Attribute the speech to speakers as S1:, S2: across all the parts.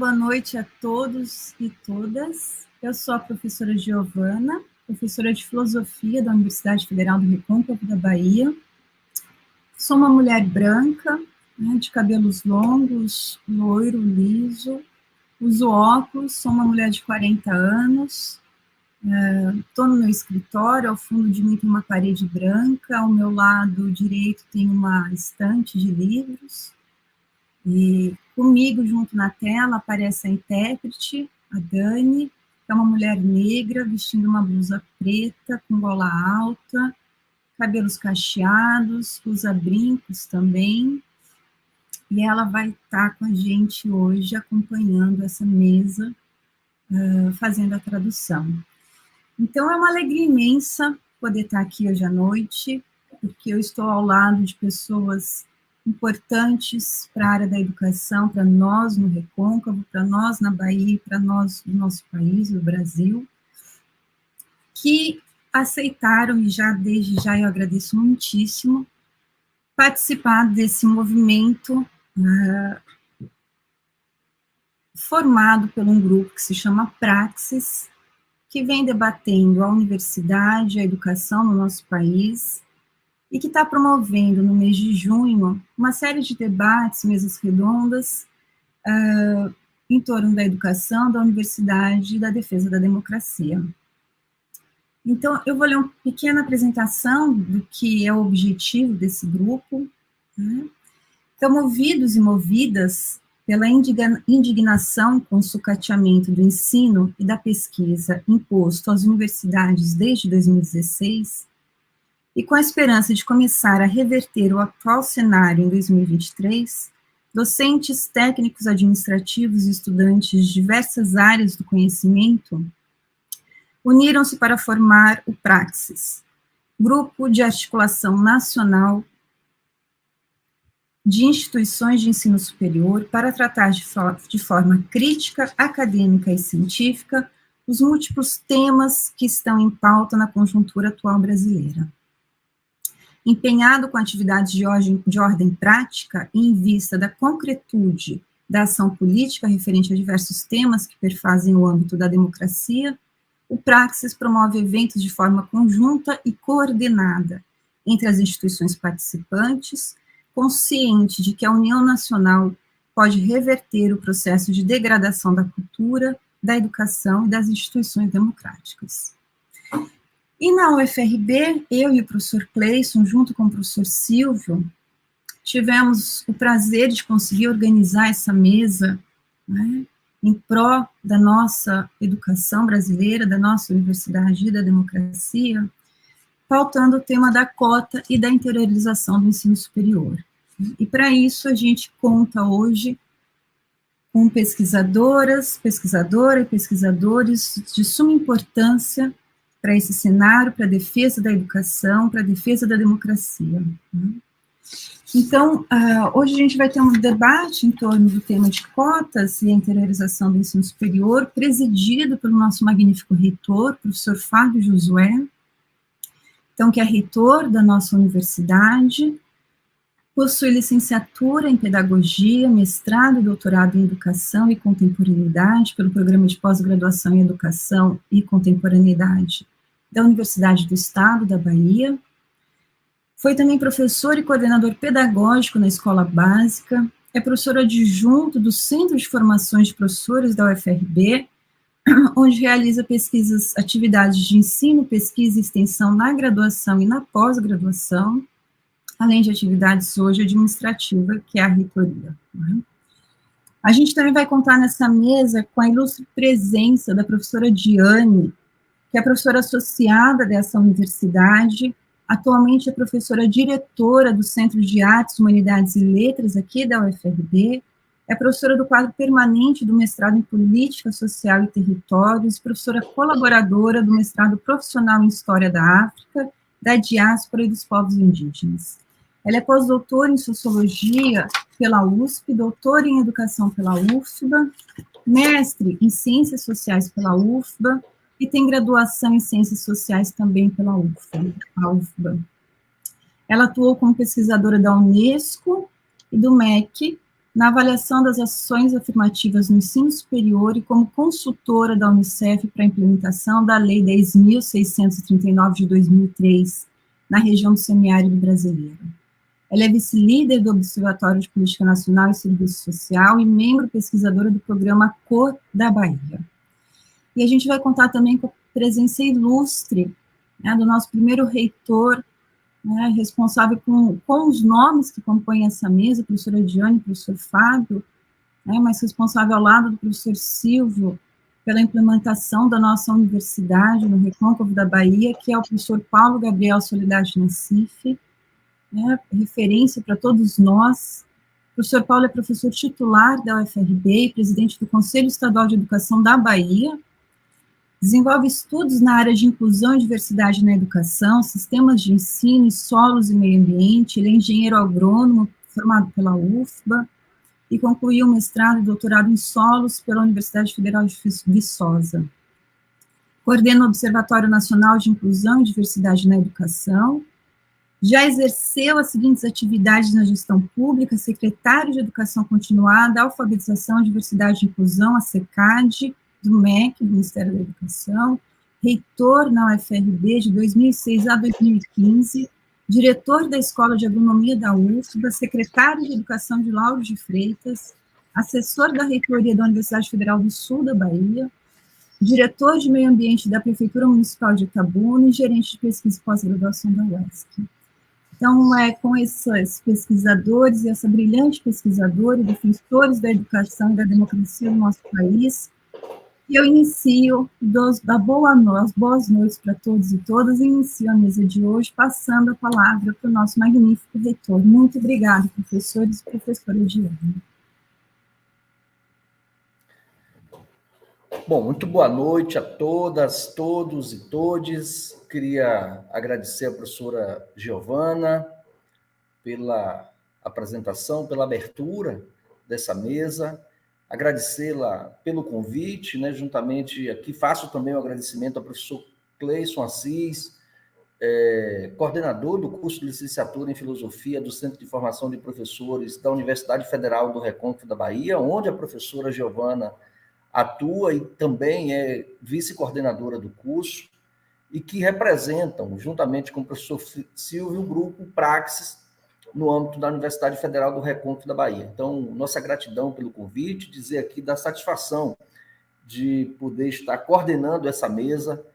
S1: boa noite a todos e todas. Eu sou a professora Giovana, professora de Filosofia da Universidade Federal do Recôncavo da Bahia. Sou uma mulher branca, de cabelos longos, loiro, liso, uso óculos, sou uma mulher de 40 anos, estou no meu escritório, ao fundo de mim tem uma parede branca, ao meu lado direito tem uma estante de livros, e comigo, junto na tela, aparece a intérprete, a Dani, que é uma mulher negra, vestindo uma blusa preta, com gola alta, cabelos cacheados, usa brincos também, e ela vai estar com a gente hoje, acompanhando essa mesa, fazendo a tradução. Então, é uma alegria imensa poder estar aqui hoje à noite, porque eu estou ao lado de pessoas importantes para a área da educação, para nós no Recôncavo, para nós na Bahia, para nós no nosso país, no Brasil, que aceitaram, e desde já eu agradeço muitíssimo, participar desse movimento formado por um grupo que se chama Praxis, que vem debatendo a universidade, a educação no nosso país, e que está promovendo, no mês de junho, uma série de debates, mesas redondas, em torno da educação, da universidade e da defesa da democracia. Então, eu vou ler uma pequena apresentação do que é o objetivo desse grupo. Então, movidos e movidas pela indignação com o sucateamento do ensino e da pesquisa imposto às universidades desde 2016, e com a esperança de começar a reverter o atual cenário em 2023, docentes, técnicos administrativos e estudantes de diversas áreas do conhecimento uniram-se para formar o Praxis, Grupo de Articulação Nacional de Instituições de Ensino Superior, para tratar de forma crítica, acadêmica e científica os múltiplos temas que estão em pauta na conjuntura atual brasileira. Empenhado com atividades de ordem prática e em vista da concretude da ação política referente a diversos temas que perfazem o âmbito da democracia, o Praxis promove eventos de forma conjunta e coordenada entre as instituições participantes, consciente de que a União Nacional pode reverter o processo de degradação da cultura, da educação e das instituições democráticas. E na UFRB, eu e o professor Cleison, junto com o professor Silvio, tivemos o prazer de conseguir organizar essa mesa, em pró da nossa educação brasileira, da nossa universidade e da democracia, pautando o tema da cota e da interiorização do ensino superior. E para isso a gente conta hoje com pesquisadoras e pesquisadores de suma importância para esse cenário, para a defesa da educação, para a defesa da democracia. Então, hoje a gente vai ter um debate em torno do tema de cotas e a interiorização do ensino superior, presidido pelo nosso magnífico reitor, professor Fábio Josué, então, que é reitor da nossa universidade, possui licenciatura em pedagogia, mestrado e doutorado em educação e contemporaneidade pelo programa de pós-graduação em educação e contemporaneidade da Universidade do Estado da Bahia. Foi também professor e coordenador pedagógico na escola básica, é professor adjunto do Centro de Formações de Professores da UFRB, onde realiza atividades de ensino, pesquisa e extensão na graduação e na pós-graduação, além de atividades hoje administrativas, que é a reitoria. A gente também vai contar nessa mesa com a ilustre presença da professora Diane, que é professora associada dessa universidade, atualmente é professora diretora do Centro de Artes, Humanidades e Letras aqui da UFRB, é professora do quadro permanente do mestrado em Política Social e Territórios, professora colaboradora do mestrado profissional em História da África, da diáspora e dos povos indígenas. Ela é pós-doutora em Sociologia pela USP, doutora em Educação pela UFBA, mestre em Ciências Sociais pela UFBA, e tem graduação em Ciências Sociais também pela UFBA. Ela atuou como pesquisadora da Unesco e do MEC, na avaliação das ações afirmativas no ensino superior e como consultora da Unicef para a implementação da Lei 10.639 de 2003, na região do semiárido brasileiro. Ela é vice-líder do Observatório de Política Nacional e Serviço Social e membro pesquisadora do programa Cor da Bahia. E a gente vai contar também com a presença ilustre, né, do nosso primeiro reitor, né, responsável com os nomes que compõem essa mesa, professora Diane, professor Fábio, né, mas responsável ao lado do professor Silvio pela implementação da nossa universidade no Recôncavo da Bahia, que é o professor Paulo Gabriel Soledade Nassif, né, referência para todos nós. O professor Paulo é professor titular da UFRB e presidente do Conselho Estadual de Educação da Bahia, desenvolve estudos na área de inclusão e diversidade na educação, sistemas de ensino, solos e meio ambiente. Ele é engenheiro agrônomo, formado pela UFBA, e concluiu mestrado e doutorado em solos pela Universidade Federal de Viçosa. Coordena o Observatório Nacional de Inclusão e Diversidade na Educação. Já exerceu as seguintes atividades na gestão pública: secretário de Educação Continuada, Alfabetização, Diversidade e Inclusão, a SECAD, do MEC, do Ministério da Educação, reitor na UFRB de 2006 a 2015, diretor da Escola de Agronomia da UFBA, secretário de Educação de Lauro de Freitas, assessor da reitoria da Universidade Federal do Sul da Bahia, diretor de Meio Ambiente da Prefeitura Municipal de Itabuna e gerente de pesquisa e pós-graduação da UESC. Então, com esses pesquisadores e essa brilhante pesquisadora e defensores da educação e da democracia no nosso país, eu inicio as boas noites para todos e todas, e inicio a mesa de hoje passando a palavra para o nosso magnífico reitor. Muito obrigada, professores e professora Diane.
S2: Bom, muito boa noite a todas, todos e todes. Queria agradecer a professora Giovana pela apresentação, pela abertura dessa mesa, agradecê-la pelo convite, né, juntamente aqui faço também o agradecimento ao professor Cleison Assis, coordenador do curso de licenciatura em Filosofia do Centro de Formação de Professores da Universidade Federal do Recôncavo da Bahia, onde a professora Giovana atua e também é vice-coordenadora do curso, e que representam, juntamente com o professor Silvio, o grupo Praxis, no âmbito da Universidade Federal do Recôncavo da Bahia. Então, nossa gratidão pelo convite, dizer aqui da satisfação de poder estar coordenando essa mesa,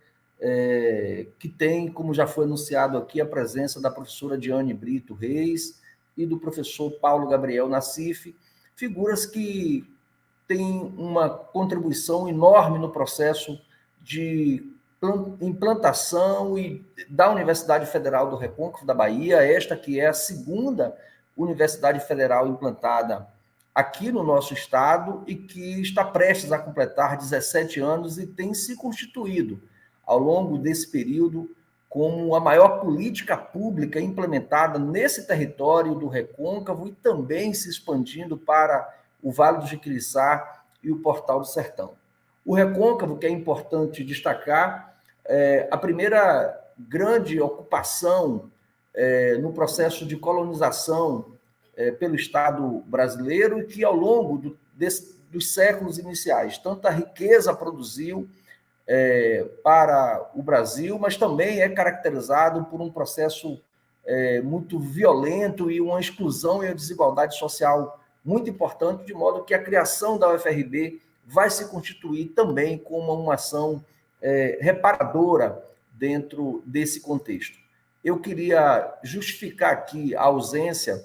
S2: que tem, como já foi anunciado aqui, a presença da professora Diane Brito Reis e do professor Paulo Gabriel Nassif, figuras que têm uma contribuição enorme no processo de implantação e da Universidade Federal do Recôncavo da Bahia, esta que é a segunda universidade federal implantada aqui no nosso estado e que está prestes a completar 17 anos e tem se constituído, ao longo desse período, como a maior política pública implementada nesse território do Recôncavo e também se expandindo para o Vale do Jiquiriçá e o Portal do Sertão. O Recôncavo, que é importante destacar, a primeira grande ocupação no processo de colonização pelo Estado brasileiro, e que ao longo dos séculos iniciais, tanta riqueza produziu para o Brasil, mas também é caracterizado por um processo muito violento e uma exclusão e uma desigualdade social muito importante, de modo que a criação da UFRB vai se constituir também como uma ação reparadora dentro desse contexto. Eu queria justificar aqui a ausência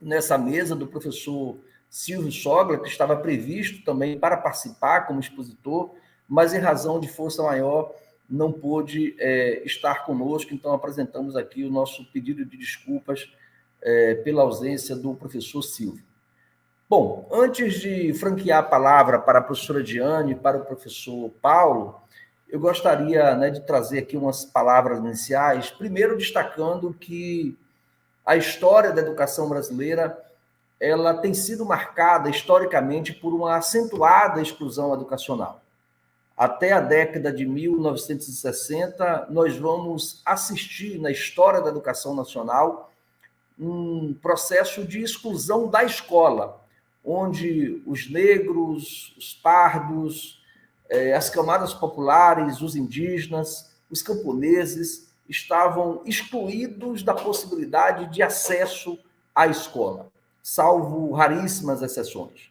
S2: nessa mesa do professor Silvio Sogla, que estava previsto também para participar como expositor, mas em razão de força maior não pôde estar conosco, então apresentamos aqui o nosso pedido de desculpas pela ausência do professor Silvio. Bom, antes de franquear a palavra para a professora Diane e para o professor Paulo, eu gostaria, né, de trazer aqui umas palavras iniciais, primeiro destacando que a história da educação brasileira ela tem sido marcada historicamente por uma acentuada exclusão educacional. Até a década de 1960, nós vamos assistir na história da educação nacional um processo de exclusão da escola, onde os negros, os pardos, as camadas populares, os indígenas, os camponeses estavam excluídos da possibilidade de acesso à escola, salvo raríssimas exceções.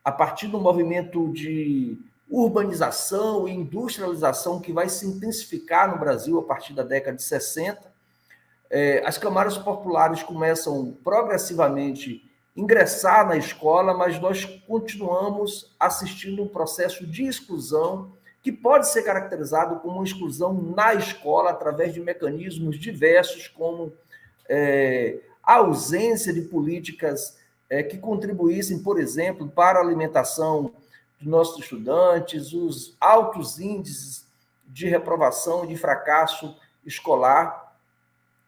S2: A partir do movimento de urbanização e industrialização que vai se intensificar no Brasil a partir da década de 60, as camadas populares começam progressivamente a ingressar na escola, mas nós continuamos assistindo um processo de exclusão que pode ser caracterizado como uma exclusão na escola através de mecanismos diversos, como a ausência de políticas que contribuíssem, por exemplo, para a alimentação dos nossos estudantes, os altos índices de reprovação e de fracasso escolar,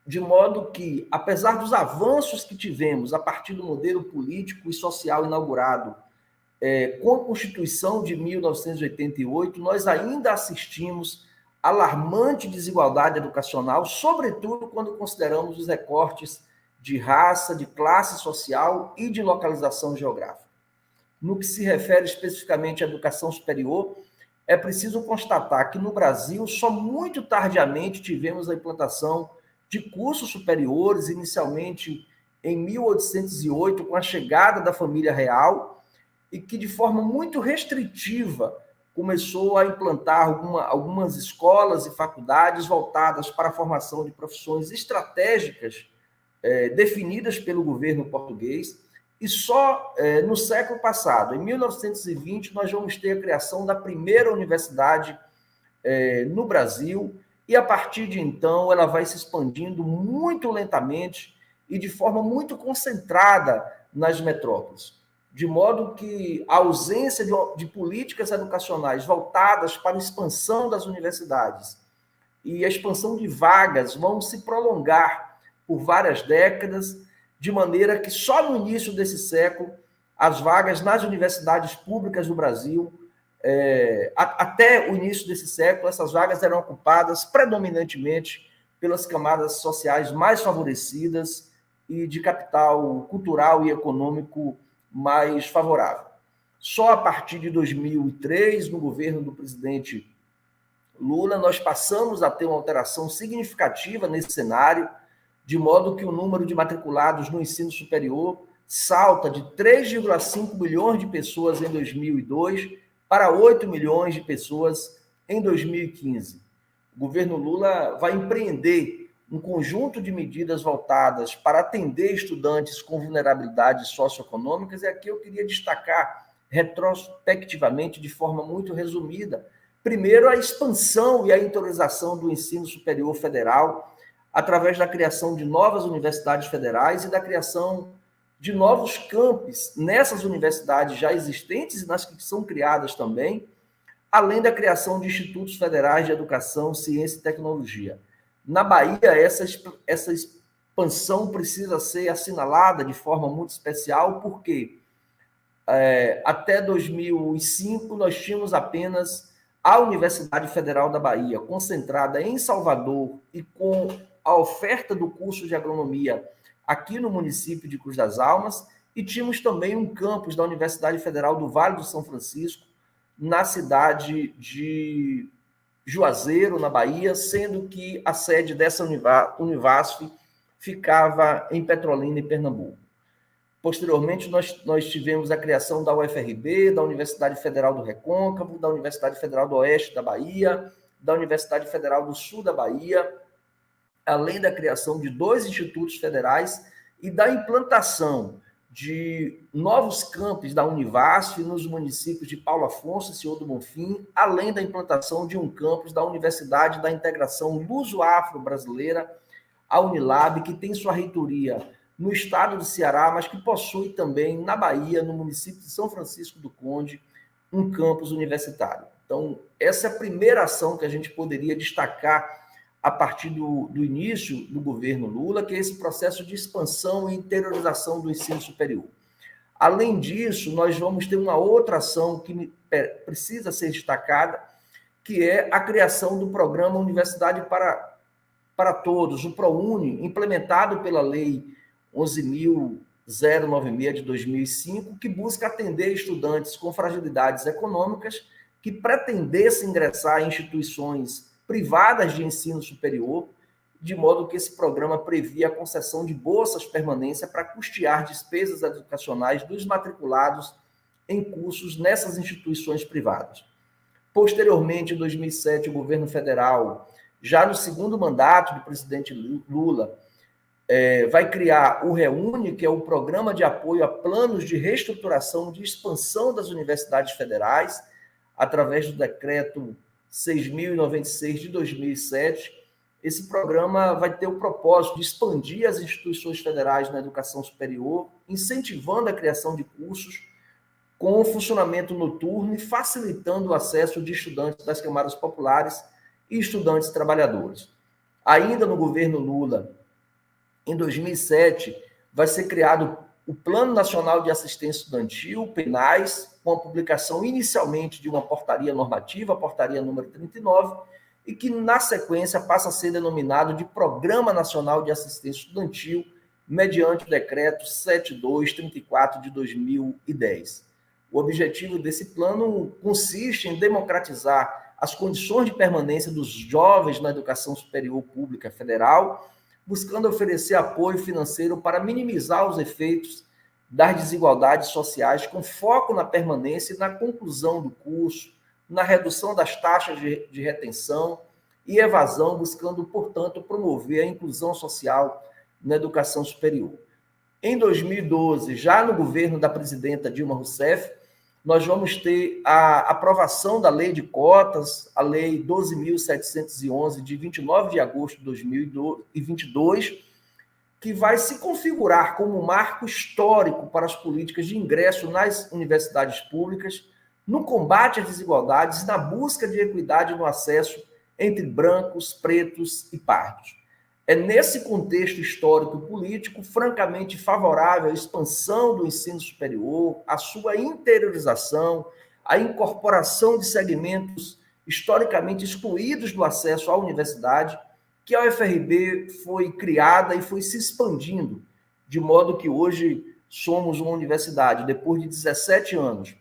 S2: de modo que, apesar dos avanços que tivemos a partir do modelo político e social inaugurado com a Constituição de 1988, nós ainda assistimos alarmante desigualdade educacional, sobretudo quando consideramos os recortes de raça, de classe social e de localização geográfica. No que se refere especificamente à educação superior, é preciso constatar que no Brasil só muito tardiamente tivemos a implantação de cursos superiores, inicialmente em 1808, com a chegada da família real, e que de forma muito restritiva começou a implantar algumas escolas e faculdades voltadas para a formação de profissões estratégicas definidas pelo governo português, e só no século passado, em 1920, nós vamos ter a criação da primeira universidade no Brasil, e a partir de então ela vai se expandindo muito lentamente e de forma muito concentrada nas metrópoles, de modo que a ausência de políticas educacionais voltadas para a expansão das universidades e a expansão de vagas vão se prolongar por várias décadas, de maneira que só no início desse século as vagas nas universidades públicas do Brasil, até o início desse século, essas vagas eram ocupadas predominantemente pelas camadas sociais mais favorecidas e de capital cultural e econômico mais favorável. Só a partir de 2003, no governo do presidente Lula, nós passamos a ter uma alteração significativa nesse cenário, de modo que o número de matriculados no ensino superior salta de 3,5 milhões de pessoas em 2002 para 8 milhões de pessoas em 2015. O governo Lula vai empreender um conjunto de medidas voltadas para atender estudantes com vulnerabilidades socioeconômicas, e aqui eu queria destacar retrospectivamente, de forma muito resumida, primeiro, a expansão e a interiorização do ensino superior federal, através da criação de novas universidades federais e da criação de novos campos nessas universidades já existentes e nas que são criadas também, além da criação de institutos federais de educação, ciência e tecnologia. Na Bahia, essa expansão precisa ser assinalada de forma muito especial, porque até 2005 nós tínhamos apenas a Universidade Federal da Bahia, concentrada em Salvador e com a oferta do curso de agronomia aqui no município de Cruz das Almas, e tínhamos também um campus da Universidade Federal do Vale do São Francisco, na cidade de Juazeiro, na Bahia, sendo que a sede dessa Univasf ficava em Petrolina, em Pernambuco. Posteriormente, nós tivemos a criação da UFRB, da Universidade Federal do Recôncavo, da Universidade Federal do Oeste da Bahia, da Universidade Federal do Sul da Bahia, além da criação de 2 institutos federais e da implantação de novos campos da Univasf nos municípios de Paulo Afonso e Senhor do Bonfim, além da implantação de um campus da Universidade da Integração Luso-Afro-Brasileira, a Unilab, que tem sua reitoria no estado do Ceará, mas que possui também na Bahia, no município de São Francisco do Conde, um campus universitário. Então, essa é a primeira ação que a gente poderia destacar a partir do início do governo Lula, que é esse processo de expansão e interiorização do ensino superior. Além disso, nós vamos ter uma outra ação que precisa ser destacada, que é a criação do programa Universidade para Todos, o ProUni, implementado pela Lei 11.000 096 de 2005, que busca atender estudantes com fragilidades econômicas que pretendessem ingressar em instituições privadas de ensino superior, de modo que esse programa previa a concessão de bolsas permanência para custear despesas educacionais dos matriculados em cursos nessas instituições privadas. Posteriormente, em 2007, o governo federal, já no segundo mandato do presidente Lula, vai criar o REUNE, que é o Programa de Apoio a Planos de Reestruturação de Expansão das Universidades Federais, através do Decreto 6.096 de 2007. Esse programa vai ter o propósito de expandir as instituições federais na educação superior, incentivando a criação de cursos com funcionamento noturno e facilitando o acesso de estudantes das camadas populares e estudantes trabalhadores. Ainda no governo Lula, em 2007, vai ser criado o Plano Nacional de Assistência Estudantil, o PNAES, com a publicação inicialmente de uma portaria normativa, a portaria número 39, e que, na sequência, passa a ser denominado de Programa Nacional de Assistência Estudantil, mediante o decreto 7234 de 2010. O objetivo desse plano consiste em democratizar as condições de permanência dos jovens na educação superior pública federal, buscando oferecer apoio financeiro para minimizar os efeitos das desigualdades sociais, com foco na permanência e na conclusão do curso, na redução das taxas de retenção e evasão, buscando, portanto, promover a inclusão social na educação superior. Em 2012, já no governo da presidenta Dilma Rousseff, nós vamos ter a aprovação da Lei de Cotas, a Lei 12.711, de 29 de agosto de 2022, que vai se configurar como um marco histórico para as políticas de ingresso nas universidades públicas, no combate às desigualdades e na busca de equidade no acesso entre brancos, pretos e pardos. É nesse contexto histórico e político francamente favorável à expansão do ensino superior, à sua interiorização, à incorporação de segmentos historicamente excluídos do acesso à universidade, que a UFRB foi criada e foi se expandindo, de modo que hoje somos uma universidade, depois de 17 anos,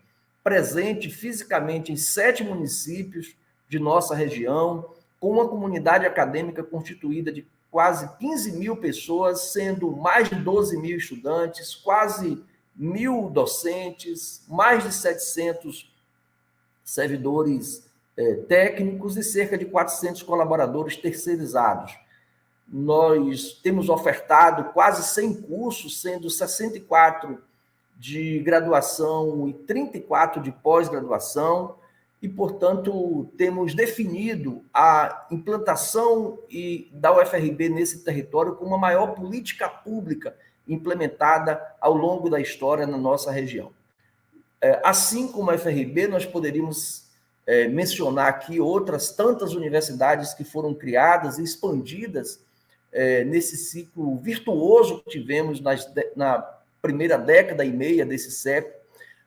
S2: presente fisicamente em 7 municípios de nossa região, com uma comunidade acadêmica constituída de quase 15 mil pessoas, sendo mais de 12 mil estudantes, quase 1.000 docentes, mais de 700 servidores técnicos e cerca de 400 colaboradores terceirizados. Nós temos ofertado quase 100 cursos, sendo 64 de graduação e 34 de pós-graduação, e, portanto, temos definido a implantação da UFRB nesse território como a maior política pública implementada ao longo da história na nossa região. Assim como a UFRB, nós poderíamos mencionar aqui outras tantas universidades que foram criadas e expandidas nesse ciclo virtuoso que tivemos na primeira década e meia desse século.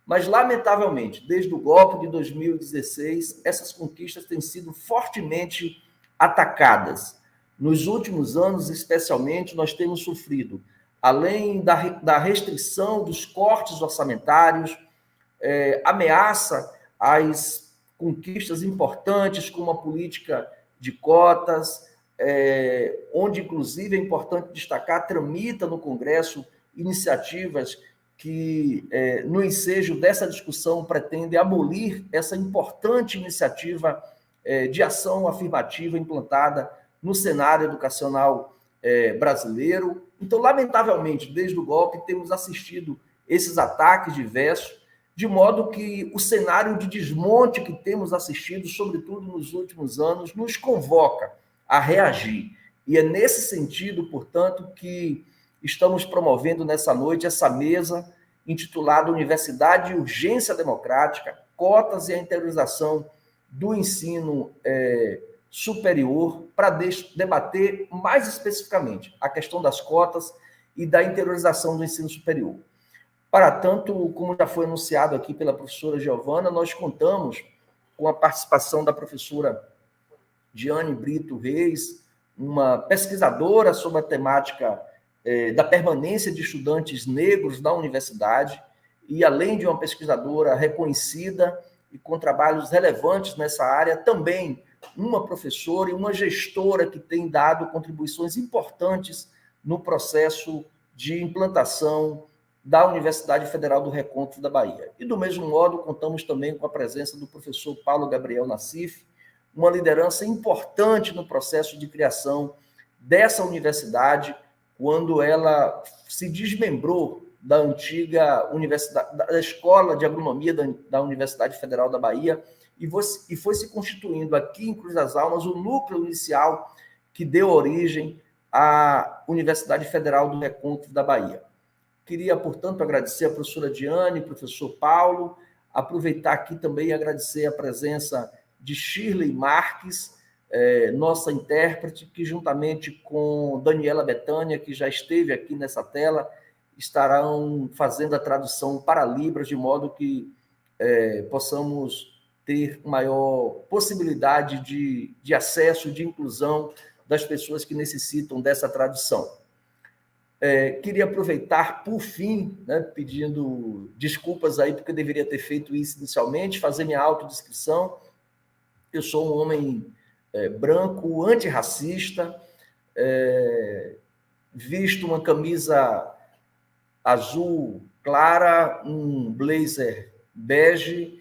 S2: Mas, lamentavelmente, desde o golpe de 2016, essas conquistas têm sido fortemente atacadas. Nos últimos anos, especialmente, nós temos sofrido, além da restrição dos cortes orçamentários, ameaça às conquistas importantes, como a política de cotas, onde, inclusive, é importante destacar, tramita no Congresso iniciativas que, no ensejo dessa discussão, pretende abolir essa importante iniciativa de ação afirmativa implantada no cenário educacional brasileiro. Então, lamentavelmente, desde o golpe, temos assistido esses ataques diversos, de modo que o cenário de desmonte que temos assistido, sobretudo nos últimos anos, nos convoca a reagir. E é nesse sentido, portanto, que estamos promovendo nessa noite essa mesa intitulada Universidade e Urgência Democrática, Cotas e a Interiorização do Ensino Superior, para debater mais especificamente a questão das cotas e da interiorização do ensino superior. Para tanto, como já foi anunciado aqui pela professora Giovana, nós contamos com a participação da professora Diane Brito Reis, uma pesquisadora sobre a temática da permanência de estudantes negros na universidade, e além de uma pesquisadora reconhecida e com trabalhos relevantes nessa área, também uma professora e uma gestora que tem dado contribuições importantes no processo de implantação da Universidade Federal do Recôncavo da Bahia. E, do mesmo modo, contamos também com a presença do professor Paulo Gabriel Nassif, uma liderança importante no processo de criação dessa universidade, quando ela se desmembrou da antiga universidade, da Escola de Agronomia da Universidade Federal da Bahia, e foi se constituindo aqui em Cruz das Almas o núcleo inicial que deu origem à Universidade Federal do Recôncavo da Bahia. Queria, portanto, agradecer a professora Diane, professor Paulo, aproveitar aqui também e agradecer a presença de Shirley Marques, nossa intérprete, que juntamente com Daniela Betânia, que já esteve aqui nessa tela, estarão fazendo a tradução para Libras, de modo que possamos ter maior possibilidade de acesso, de inclusão das pessoas que necessitam dessa tradução. Queria aproveitar, por fim, né, pedindo desculpas aí, porque eu deveria ter feito isso inicialmente, fazer minha autodescrição. Eu sou um homem branco, antirracista, visto uma camisa azul clara, um blazer bege,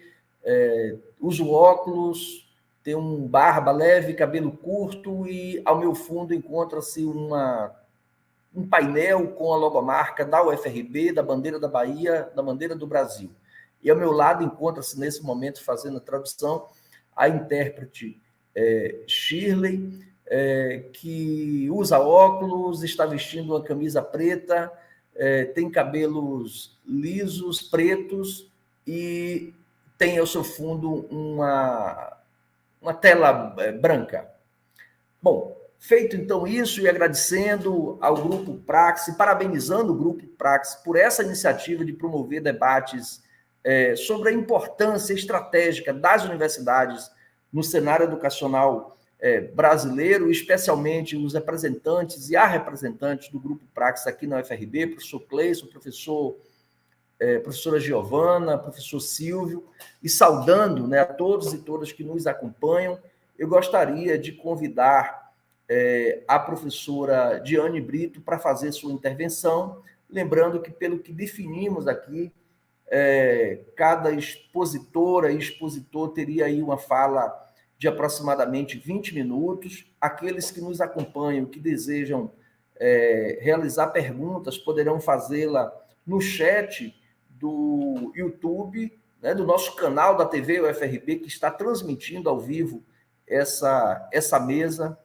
S2: uso óculos, tenho um barba leve, cabelo curto, e ao meu fundo encontra-se um painel com a logomarca da UFRB, da bandeira da Bahia, da bandeira do Brasil. E ao meu lado encontra-se, nesse momento, fazendo a tradução, a intérprete Shirley, que usa óculos, está vestindo uma camisa preta, tem cabelos lisos, pretos, e tem ao seu fundo uma tela branca. Bom, feito então isso, e agradecendo ao Grupo Praxis, parabenizando o Grupo Praxis por essa iniciativa de promover debates sobre a importância estratégica das universidades no cenário educacional brasileiro, especialmente os representantes e a representante do Grupo Praxis aqui na UFRB, professor Cleison, professora Giovana, professor Silvio, e saudando, né, a todos e todas que nos acompanham, eu gostaria de convidar a professora Diane Brito para fazer sua intervenção, lembrando que, pelo que definimos aqui, cada expositora e expositor teria aí uma fala de aproximadamente 20 minutos. Aqueles que nos acompanham, que desejam realizar perguntas, poderão fazê-la no chat do YouTube, né, do nosso canal da TV UFRB, que está transmitindo ao vivo essa mesa.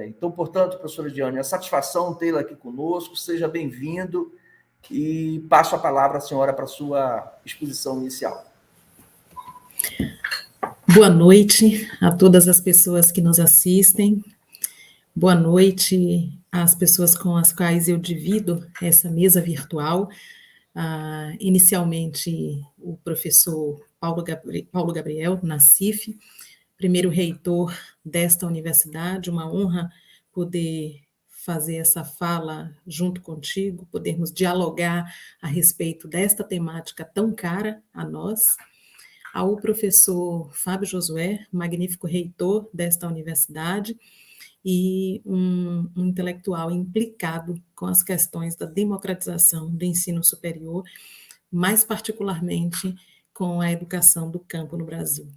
S2: Então, portanto, professora Diane, é uma satisfação tê-la aqui conosco, seja bem-vindo, e passo a palavra à senhora para a sua exposição inicial.
S3: Boa noite a todas as pessoas que nos assistem, boa noite às pessoas com as quais eu divido essa mesa virtual. Inicialmente, o professor Paulo Gabriel Nassif, primeiro reitor desta universidade, uma honra poder fazer essa fala junto contigo, podermos dialogar a respeito desta temática tão cara a nós. Ao professor Fábio Josué, magnífico reitor desta universidade, e um intelectual implicado com as questões da democratização do ensino superior, mais particularmente com a educação do campo no Brasil.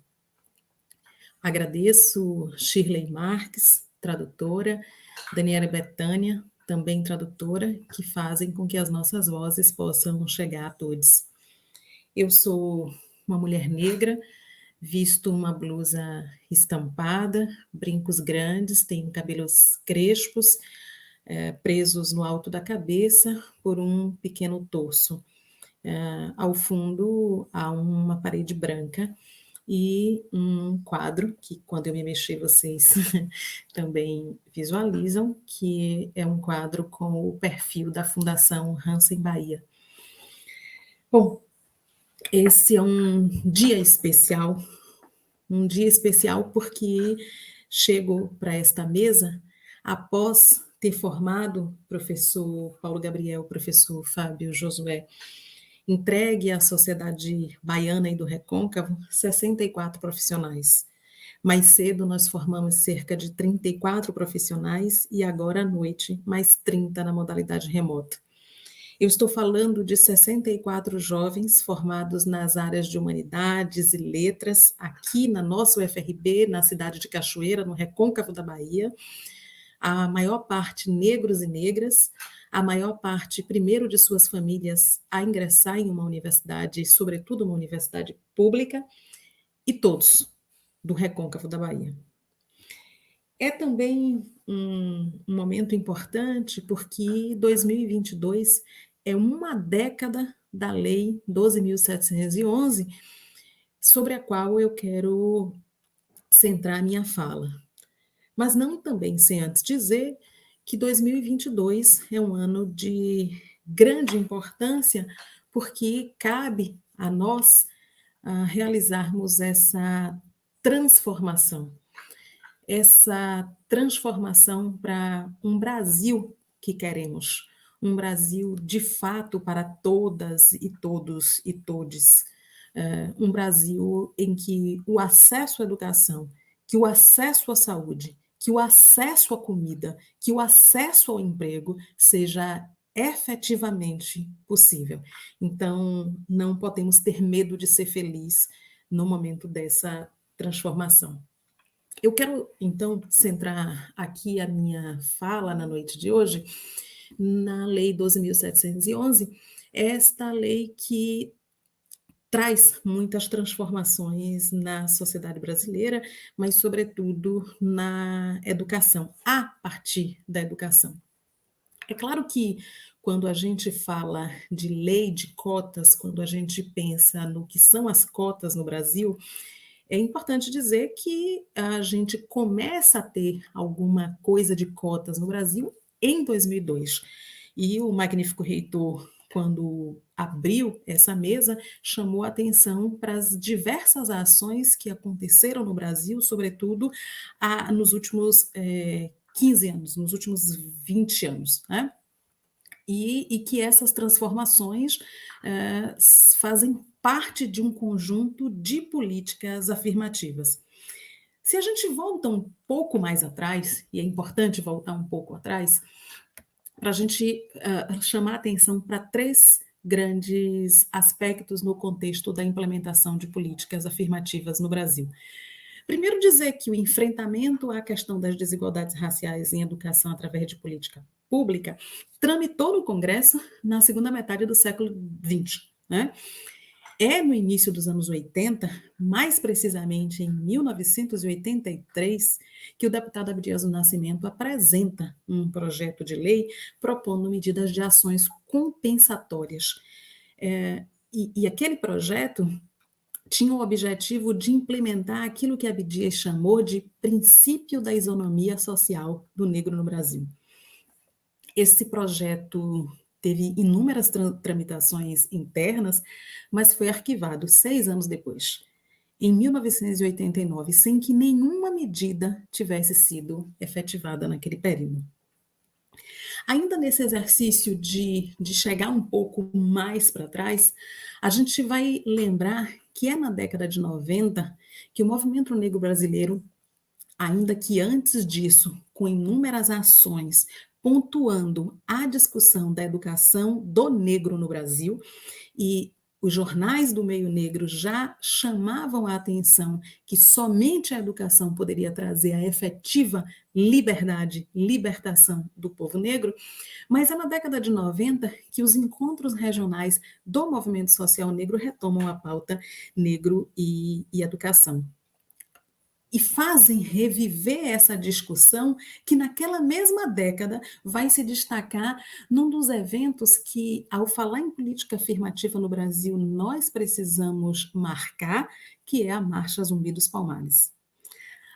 S3: Agradeço Shirley Marques, tradutora, Daniela Betânia, também tradutora, que fazem com que as nossas vozes possam chegar a todos. Eu sou uma mulher negra, visto uma blusa estampada, brincos grandes, tenho cabelos crespos, presos no alto da cabeça por um pequeno torso. Ao fundo há uma parede branca e um quadro, que quando eu me mexer vocês também visualizam, que é um quadro com o perfil da Fundação Hansen Bahia. Bom, esse é um dia especial porque chego para esta mesa após ter formado professor Paulo Gabriel, professor Fábio Josué, entregue à sociedade baiana e do Recôncavo 64 profissionais. Mais cedo nós formamos cerca de 34 profissionais e agora à noite mais 30 na modalidade remota. Eu estou falando de 64 jovens formados nas áreas de humanidades e letras, aqui na nossa UFRB, na cidade de Cachoeira, no Recôncavo da Bahia, a maior parte negros e negras, a maior parte, primeiro, de suas famílias a ingressar em uma universidade, sobretudo uma universidade pública, e todos do Recôncavo da Bahia. É também um momento importante porque 2022 é uma década da Lei 12.711, sobre a qual eu quero centrar minha fala. Mas não também sem antes dizer que 2022 é um ano de grande importância, porque cabe a nós realizarmos essa transformação para um Brasil que queremos, um Brasil de fato para todas e todos e todes, um Brasil em que o acesso à educação, que o acesso à saúde, que o acesso à comida, que o acesso ao emprego seja efetivamente possível. Então, não podemos ter medo de ser feliz no momento dessa transformação. Eu quero, então, centrar aqui a minha fala na noite de hoje na Lei 12.711, esta lei que traz muitas transformações na sociedade brasileira, mas, sobretudo, na educação, a partir da educação. É claro que, quando a gente fala de lei de cotas, quando a gente pensa no que são as cotas no Brasil, é importante dizer que a gente começa a ter alguma coisa de cotas no Brasil em 2002. E o magnífico reitor, quando abriu essa mesa, chamou a atenção para as diversas ações que aconteceram no Brasil, sobretudo nos últimos 15 anos, nos últimos 20 anos, né? E que essas transformações fazem parte de um conjunto de políticas afirmativas. Se a gente volta um pouco mais atrás, e é importante voltar um pouco atrás, para a gente chamar a atenção para 3 grandes aspectos no contexto da implementação de políticas afirmativas no Brasil. Primeiro, dizer que o enfrentamento à questão das desigualdades raciais em educação através de política pública tramitou no Congresso na segunda metade do século XX, né? É no início dos anos 80, mais precisamente em 1983, que o deputado Abdias do Nascimento apresenta um projeto de lei propondo medidas de ações compensatórias. E aquele projeto tinha o objetivo de implementar aquilo que Abdias chamou de princípio da isonomia social do negro no Brasil. Esse projeto teve inúmeras tramitações internas, mas foi arquivado 6 anos depois, em 1989, sem que nenhuma medida tivesse sido efetivada naquele período. Ainda nesse exercício de chegar um pouco mais para trás, a gente vai lembrar que é na década de 90 que o movimento negro brasileiro, ainda que antes disso, com inúmeras ações, pontuando a discussão da educação do negro no Brasil, e os jornais do meio negro já chamavam a atenção que somente a educação poderia trazer a efetiva liberdade, libertação do povo negro, mas é na década de 90 que os encontros regionais do movimento social negro retomam a pauta negro e educação. E fazem reviver essa discussão que naquela mesma década vai se destacar num dos eventos que, ao falar em política afirmativa no Brasil, nós precisamos marcar, que é a Marcha Zumbi dos Palmares.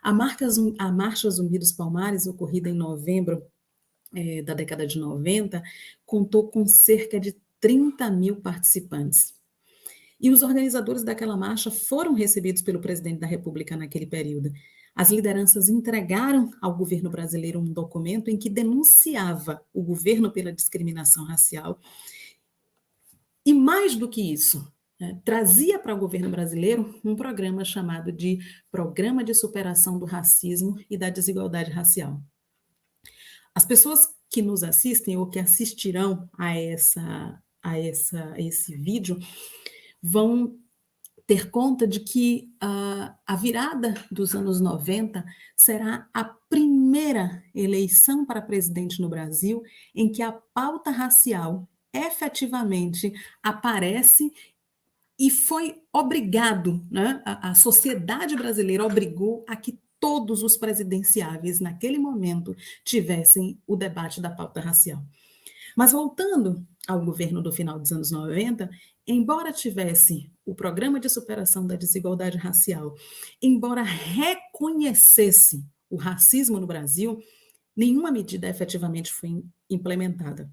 S3: A Marcha Zumbi dos Palmares, ocorrida em novembro da década de 90, contou com cerca de 30 mil participantes. E os organizadores daquela marcha foram recebidos pelo presidente da República naquele período. As lideranças entregaram ao governo brasileiro um documento em que denunciava o governo pela discriminação racial. E mais do que isso, trazia para o governo brasileiro um programa chamado de Programa de Superação do Racismo e da Desigualdade Racial. As pessoas que nos assistem ou que assistirão a esse vídeo vão ter conta de que a virada dos anos 90 será a primeira eleição para presidente no Brasil em que a pauta racial efetivamente aparece e foi obrigado, né? A sociedade brasileira obrigou a que todos os presidenciáveis naquele momento tivessem o debate da pauta racial. Mas voltando ao governo do final dos anos 90, embora tivesse o Programa de Superação da Desigualdade Racial, embora reconhecesse o racismo no Brasil, nenhuma medida efetivamente foi implementada.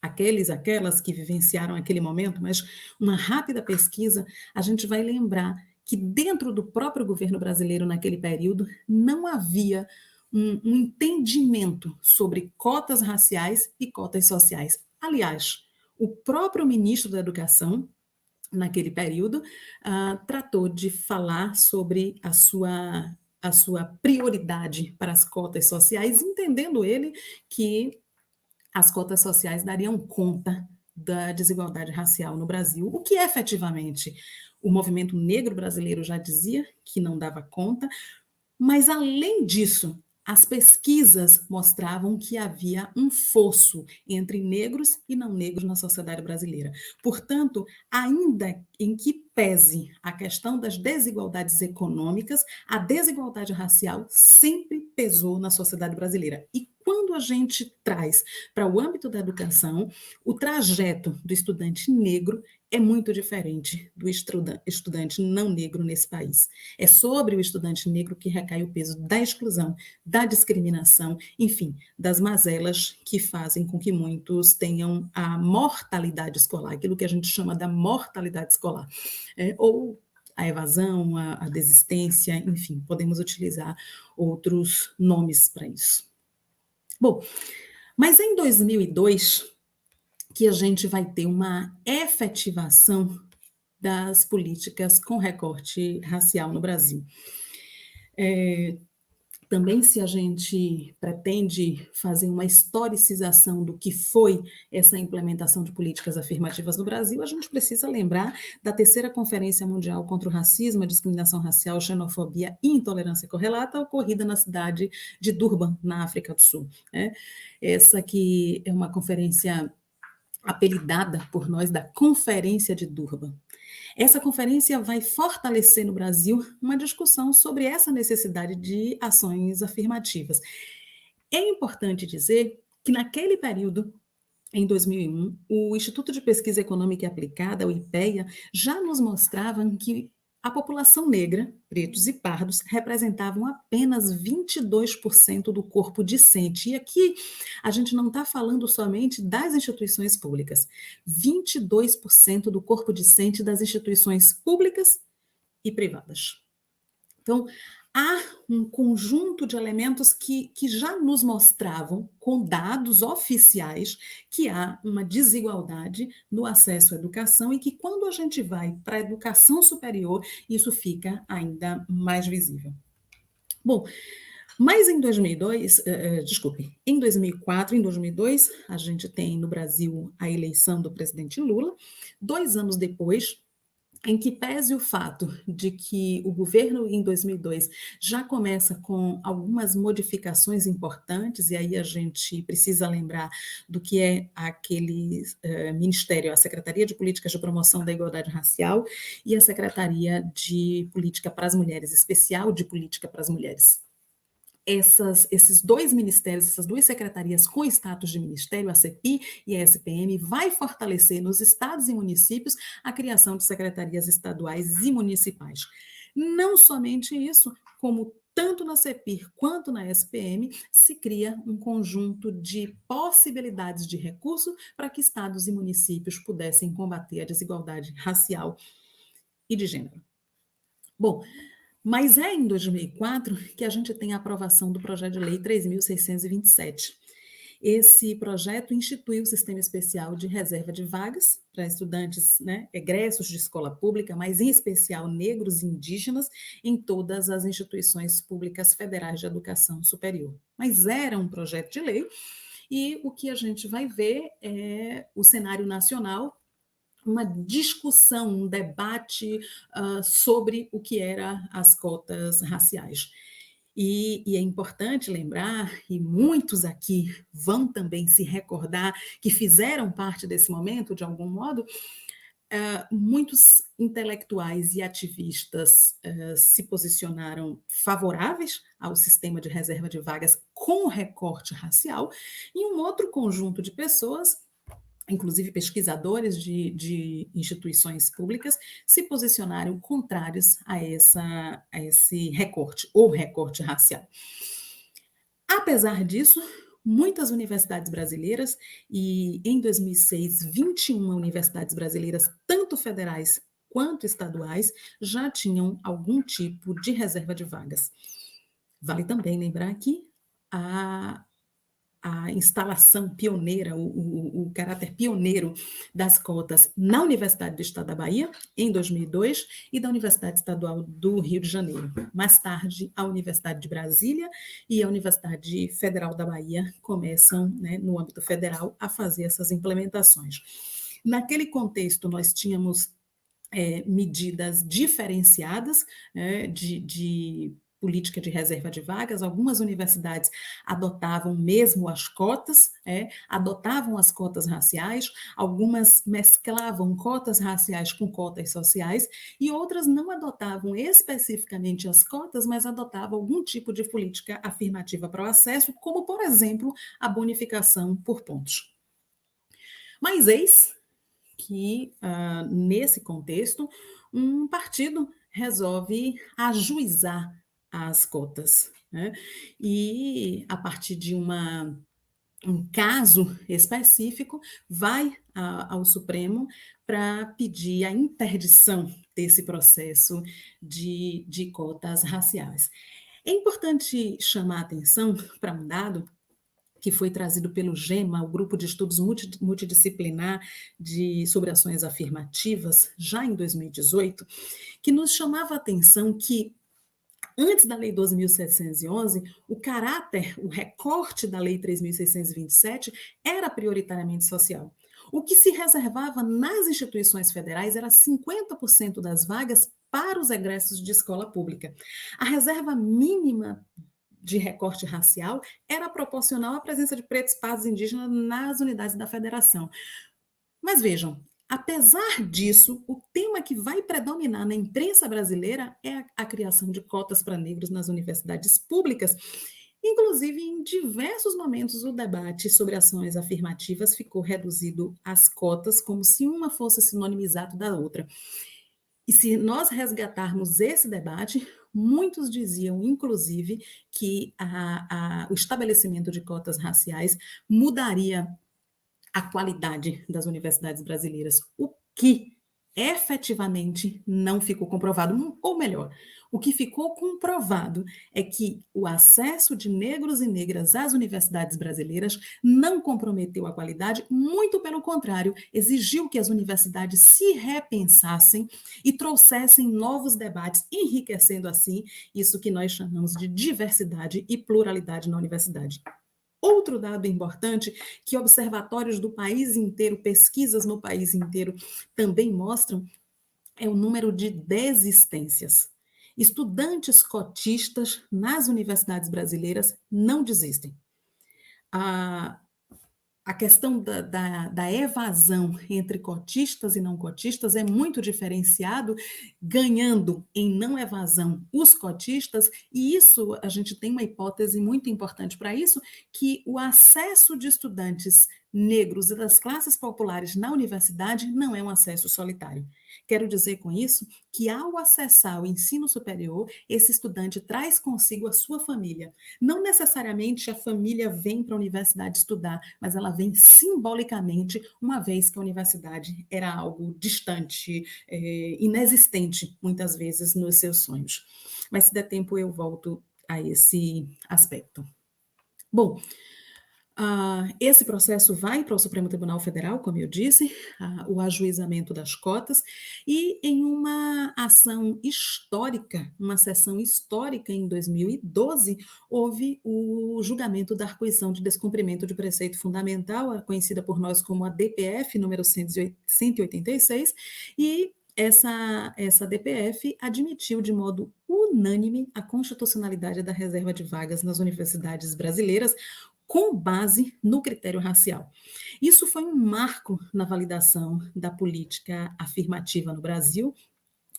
S3: Aquelas que vivenciaram aquele momento, mas uma rápida pesquisa, a gente vai lembrar que dentro do próprio governo brasileiro naquele período não havia um entendimento sobre cotas raciais e cotas sociais. Aliás, o próprio ministro da Educação, naquele período, tratou de falar sobre a sua prioridade para as cotas sociais, entendendo ele que as cotas sociais dariam conta da desigualdade racial no Brasil, o que efetivamente o movimento negro brasileiro já dizia que não dava conta, mas além disso, as pesquisas mostravam que havia um fosso entre negros e não negros na sociedade brasileira. Portanto, ainda em que pese a questão das desigualdades econômicas, a desigualdade racial sempre pesou na sociedade brasileira. E quando a gente traz para o âmbito da educação, o trajeto do estudante negro é muito diferente do estudante não negro nesse país. É sobre o estudante negro que recai o peso da exclusão, da discriminação, enfim, das mazelas que fazem com que muitos tenham a mortalidade escolar, aquilo que a gente chama da mortalidade escolar, ou a evasão, a desistência, enfim, podemos utilizar outros nomes para isso. Bom, mas em 2002, que a gente vai ter uma efetivação das políticas com recorte racial no Brasil. Também, se a gente pretende fazer uma historicização do que foi essa implementação de políticas afirmativas no Brasil, a gente precisa lembrar da terceira Conferência Mundial contra o Racismo, a Discriminação Racial, Xenofobia e Intolerância Correlata, ocorrida na cidade de Durban, na África do Sul. Essa que é uma conferência apelidada por nós da Conferência de Durban. Essa conferência vai fortalecer no Brasil uma discussão sobre essa necessidade de ações afirmativas. É importante dizer que naquele período, em 2001, o Instituto de Pesquisa Econômica e Aplicada, o IPEA, já nos mostrava que a população negra, pretos e pardos, representavam apenas 22% do corpo discente. E aqui a gente não está falando somente das instituições públicas. 22% do corpo discente das instituições públicas e privadas. Então, há um conjunto de elementos que já nos mostravam, com dados oficiais, que há uma desigualdade no acesso à educação e que, quando a gente vai para a educação superior, isso fica ainda mais visível. Bom, mas em 2004, em 2002, a gente tem no Brasil a eleição do presidente Lula. 2 anos depois, em que pese o fato de que o governo, em 2002, já começa com algumas modificações importantes, e aí a gente precisa lembrar do que é aquele ministério, a Secretaria de Políticas de Promoção da Igualdade Racial e a Secretaria de Política para as Mulheres, Especial de Política para as Mulheres. Esses 2 ministérios, essas 2 secretarias com status de ministério, a CEPI e a SPM, vai fortalecer nos estados e municípios a criação de secretarias estaduais e municipais. Não somente isso, como tanto na CEPI quanto na SPM, se cria um conjunto de possibilidades de recurso para que estados e municípios pudessem combater a desigualdade racial e de gênero. Bom, mas é em 2004 que a gente tem a aprovação do projeto de lei 3.627. Esse projeto institui o Sistema Especial de Reserva de Vagas para estudantes, né, egressos de escola pública, mas em especial negros e indígenas, em todas as instituições públicas federais de educação superior. Mas era um projeto de lei, e o que a gente vai ver é o cenário nacional, uma discussão, um debate sobre o que eram as cotas raciais. E é importante lembrar, e muitos aqui vão também se recordar, que fizeram parte desse momento, de algum modo, muitos intelectuais e ativistas se posicionaram favoráveis ao sistema de reserva de vagas com recorte racial, e um outro conjunto de pessoas, inclusive pesquisadores de instituições públicas, se posicionaram contrários a esse recorte, ou recorte racial. Apesar disso, muitas universidades brasileiras, e em 2006, 21 universidades brasileiras, tanto federais quanto estaduais, já tinham algum tipo de reserva de vagas. Vale também lembrar que a instalação pioneira, o caráter pioneiro das cotas na Universidade do Estado da Bahia, em 2002, e da Universidade Estadual do Rio de Janeiro. Mais tarde, a Universidade de Brasília e a Universidade Federal da Bahia começam, né, no âmbito federal, a fazer essas implementações. Naquele contexto, nós tínhamos medidas diferenciadas, de política de reserva de vagas. Algumas universidades adotavam mesmo as cotas, adotavam as cotas raciais, algumas mesclavam cotas raciais com cotas sociais, e outras não adotavam especificamente as cotas, mas adotavam algum tipo de política afirmativa para o acesso, como, por exemplo, a bonificação por pontos. Mas eis que, nesse contexto, um partido resolve ajuizar as cotas, né? E, a partir de um caso específico, vai ao Supremo para pedir a interdição desse processo de cotas raciais. É importante chamar a atenção para um dado que foi trazido pelo GEMA, o Grupo de Estudos Multidisciplinar sobre Ações Afirmativas, já em 2018, que nos chamava a atenção que, antes da Lei 12.711, o recorte da Lei 3.627 era prioritariamente social. O que se reservava nas instituições federais era 50% das vagas para os egressos de escola pública. A reserva mínima de recorte racial era proporcional à presença de pretos, pardos e indígenas nas unidades da federação. Mas vejam, apesar disso, o tema que vai predominar na imprensa brasileira é a criação de cotas para negros nas universidades públicas. Inclusive, em diversos momentos, o debate sobre ações afirmativas ficou reduzido às cotas, como se uma fosse sinonimizado da outra. E se nós resgatarmos esse debate, muitos diziam, inclusive, que o estabelecimento de cotas raciais mudaria a qualidade das universidades brasileiras, o que efetivamente não ficou comprovado, ou melhor, o que ficou comprovado é que o acesso de negros e negras às universidades brasileiras não comprometeu a qualidade, muito pelo contrário, exigiu que as universidades se repensassem e trouxessem novos debates, enriquecendo assim isso que nós chamamos de diversidade e pluralidade na universidade. Outro dado importante que observatórios do país inteiro, pesquisas no país inteiro também mostram, é o número de desistências. Estudantes cotistas nas universidades brasileiras não desistem. A questão da evasão entre cotistas e não cotistas é muito diferenciado, ganhando em não evasão os cotistas, e isso, a gente tem uma hipótese muito importante para isso, que o acesso de estudantes negros e das classes populares na universidade não é um acesso solitário. Quero dizer com isso que, ao acessar o ensino superior, esse estudante traz consigo a sua família. Não necessariamente a família vem para a universidade estudar, mas ela vem simbolicamente, uma vez que a universidade era algo distante, inexistente, muitas vezes, nos seus sonhos. Mas, se der tempo, eu volto a esse aspecto. Bom, esse processo vai para o Supremo Tribunal Federal, como eu disse, o ajuizamento das cotas, e em uma ação histórica, uma sessão histórica em 2012, houve o julgamento da arguição de descumprimento de preceito fundamental, conhecida por nós como a DPF número 186, e essa DPF admitiu de modo unânime a constitucionalidade da reserva de vagas nas universidades brasileiras, com base no critério racial. Isso foi um marco na validação da política afirmativa no Brasil,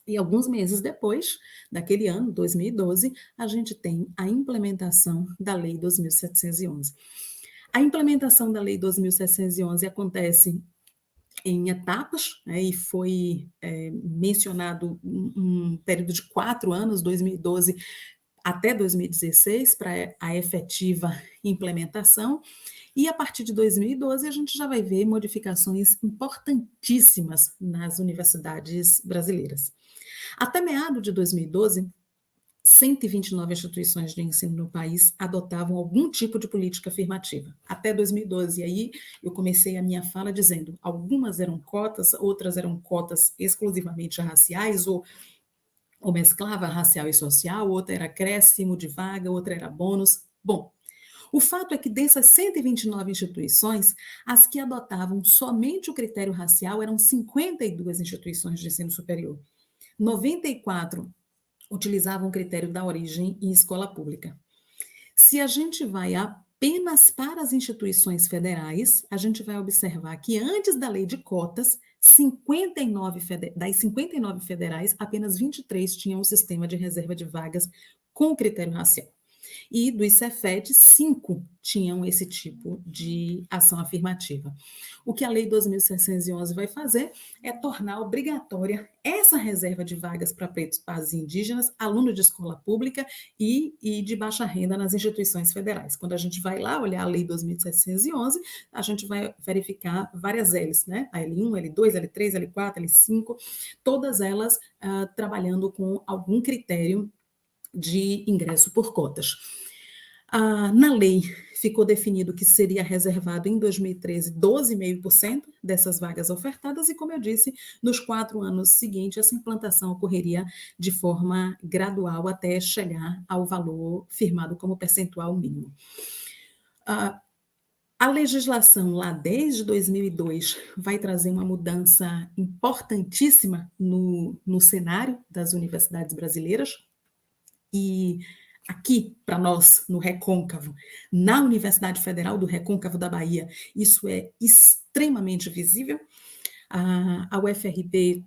S3: e alguns meses depois, daquele ano, 2012, a gente tem a implementação da Lei 2.711. A implementação da Lei 2.711 acontece em etapas, né, e foi mencionado um período de 4 anos, 2012 até 2016, para a efetiva implementação, e a partir de 2012 a gente já vai ver modificações importantíssimas nas universidades brasileiras. Até meados de 2012, 129 instituições de ensino no país adotavam algum tipo de política afirmativa. Até 2012, e aí eu comecei a minha fala dizendo, algumas eram cotas, outras eram cotas exclusivamente raciais, ou mesclava racial e social, outra era acréscimo de vaga, outra era bônus. Bom, o fato é que dessas 129 instituições, as que adotavam somente o critério racial eram 52 instituições de ensino superior. 94 utilizavam o critério da origem em escola pública. Se a gente vai apenas para as instituições federais, a gente vai observar que antes da lei de cotas, das 59 federais, apenas 23 tinham um sistema de reserva de vagas com critério racial. E dos Cefetes, 5 tinham esse tipo de ação afirmativa. O que a Lei 2.711 vai fazer é tornar obrigatória essa reserva de vagas para pretos, pardos e indígenas, alunos de escola pública e de baixa renda nas instituições federais. Quando a gente vai lá olhar a Lei 2.711, a gente vai verificar várias Ls, né? A L1, L2, L3, L4, L5, todas elas trabalhando com algum critério de ingresso por cotas. Na lei ficou definido que seria reservado em 2013 12,5% dessas vagas ofertadas e, como eu disse, nos 4 anos seguintes essa implantação ocorreria de forma gradual até chegar ao valor firmado como percentual mínimo. A legislação lá desde 2002 vai trazer uma mudança importantíssima no cenário das universidades brasileiras. E aqui, para nós, no Recôncavo, na Universidade Federal do Recôncavo da Bahia, isso é extremamente visível. A UFRB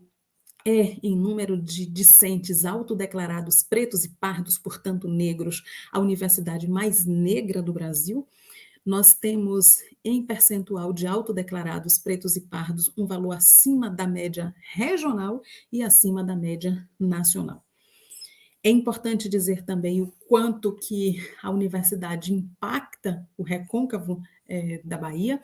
S3: é, em número de discentes autodeclarados pretos e pardos, portanto negros, a universidade mais negra do Brasil. Nós temos, em percentual de autodeclarados pretos e pardos, um valor acima da média regional e acima da média nacional. É importante dizer também o quanto que a universidade impacta o Recôncavo da Bahia.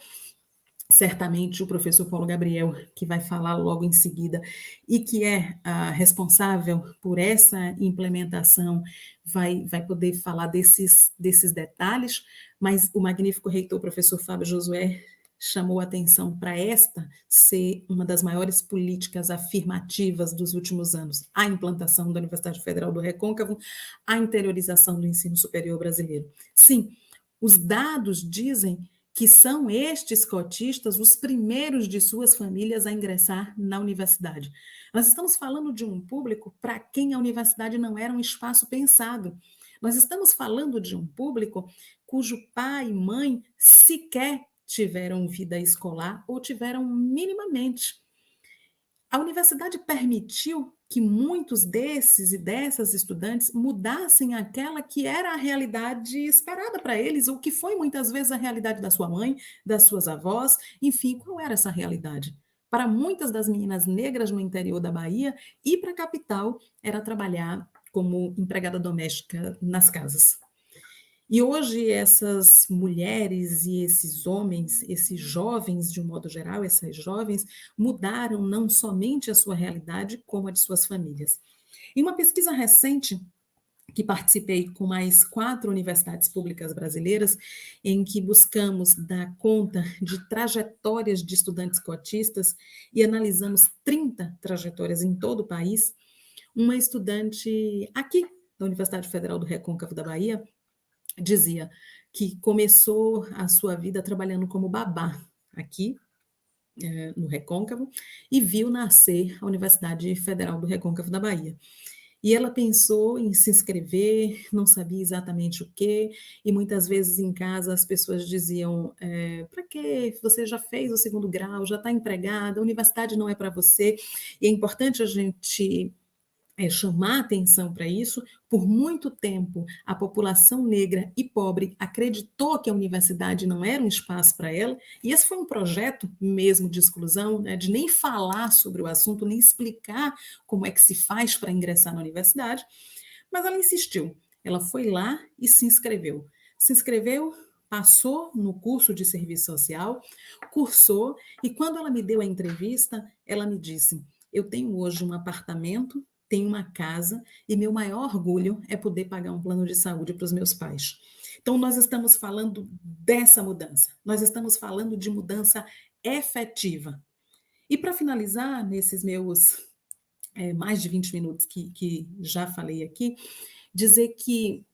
S3: Certamente o professor Paulo Gabriel, que vai falar logo em seguida, e que é responsável por essa implementação, vai poder falar desses detalhes, mas o magnífico reitor, professor Fábio Josué, chamou atenção para esta ser uma das maiores políticas afirmativas dos últimos anos, a implantação da Universidade Federal do Recôncavo, a interiorização do ensino superior brasileiro. Sim, os dados dizem que são estes cotistas os primeiros de suas famílias a ingressar na universidade. Nós estamos falando de um público para quem a universidade não era um espaço pensado. Nós estamos falando de um público cujo pai e mãe sequer tiveram vida escolar ou tiveram minimamente. A universidade permitiu que muitos desses e dessas estudantes mudassem aquela que era a realidade esperada para eles, ou que foi muitas vezes a realidade da sua mãe, das suas avós, enfim, qual era essa realidade? Para muitas das meninas negras no interior da Bahia, ir para a capital era trabalhar como empregada doméstica nas casas. E hoje essas mulheres e esses homens, esses jovens, de um modo geral, essas jovens, mudaram não somente a sua realidade, como a de suas famílias. Em uma pesquisa recente, que participei com mais 4 universidades públicas brasileiras, em que buscamos dar conta de trajetórias de estudantes cotistas e analisamos 30 trajetórias em todo o país, uma estudante aqui da Universidade Federal do Recôncavo da Bahia dizia que começou a sua vida trabalhando como babá aqui no Recôncavo e viu nascer a Universidade Federal do Recôncavo da Bahia. E ela pensou em se inscrever, não sabia exatamente o quê, e muitas vezes em casa as pessoas diziam, para quê? Você já fez o 2º grau, já está empregada, a universidade não é para você. E é importante a gente chamar atenção para isso. Por muito tempo, a população negra e pobre acreditou que a universidade não era um espaço para ela, e esse foi um projeto mesmo de exclusão, né, de nem falar sobre o assunto, nem explicar como é que se faz para ingressar na universidade, mas ela insistiu. Ela foi lá e se inscreveu. Se inscreveu, passou no curso de serviço social, cursou, e quando ela me deu a entrevista, ela me disse: eu tenho hoje um apartamento, tenho uma casa e meu maior orgulho é poder pagar um plano de saúde para os meus pais. Então, nós estamos falando dessa mudança, nós estamos falando de mudança efetiva. E para finalizar, nesses meus mais de 20 minutos que já falei aqui, dizer que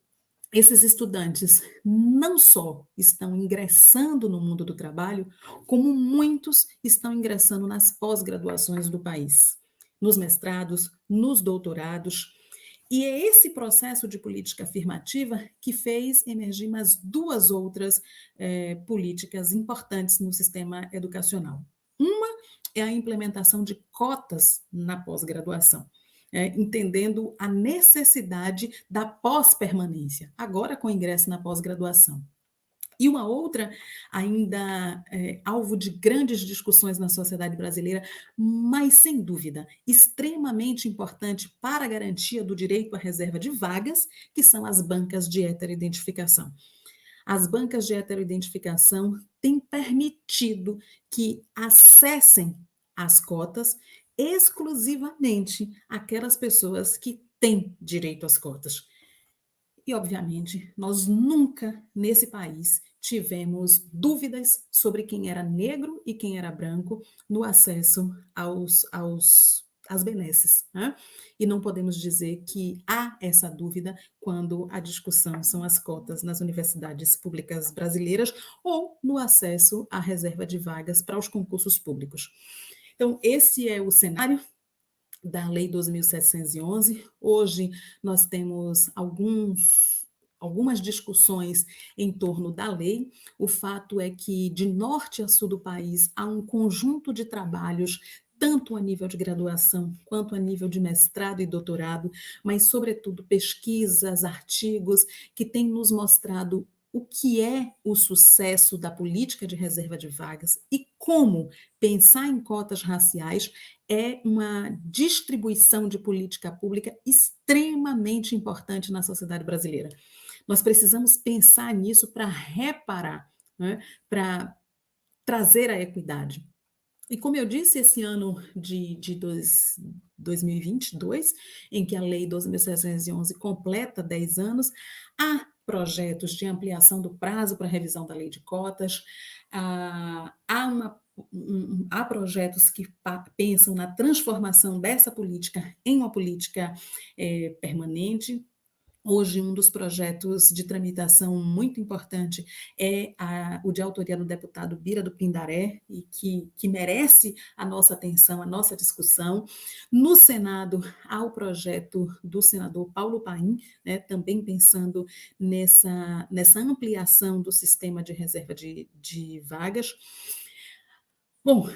S3: esses estudantes não só estão ingressando no mundo do trabalho, como muitos estão ingressando nas pós-graduações do país, nos mestrados, nos doutorados. E é esse processo de política afirmativa que fez emergir mais 2 outras políticas importantes no sistema educacional. Uma é a implementação de cotas na pós-graduação. Entendendo a necessidade da pós-permanência, agora com o ingresso na pós-graduação. E uma outra, ainda alvo de grandes discussões na sociedade brasileira, mas sem dúvida, extremamente importante para a garantia do direito à reserva de vagas, que são as bancas de heteroidentificação. As bancas de heteroidentificação têm permitido que acessem as cotas exclusivamente aquelas pessoas que têm direito às cotas. E, obviamente, nós nunca, nesse país, tivemos dúvidas sobre quem era negro e quem era branco no acesso às benesses, né? E não podemos dizer que há essa dúvida quando a discussão são as cotas nas universidades públicas brasileiras ou no acesso à reserva de vagas para os concursos públicos. Então, esse é o cenário da Lei 12.711. Hoje nós temos algumas discussões em torno da lei. O fato é que de norte a sul do país há um conjunto de trabalhos, tanto a nível de graduação quanto a nível de mestrado e doutorado, mas sobretudo pesquisas, artigos que têm nos mostrado o que é o sucesso da política de reserva de vagas e como pensar em cotas raciais é uma distribuição de política pública extremamente importante na sociedade brasileira. Nós precisamos pensar nisso para reparar, né, para trazer a equidade. E como eu disse, esse ano de 2022, em que a Lei 12.711 completa 10 anos, há projetos de ampliação do prazo para a revisão da lei de cotas, há projetos que pensam na transformação dessa política em uma política permanente. Hoje, um dos projetos de tramitação muito importante é o de autoria do deputado Bira do Pindaré, e que merece a nossa atenção, a nossa discussão. No Senado, há o projeto do senador Paulo Paim, né, também pensando nessa ampliação do sistema de reserva de vagas. Bom,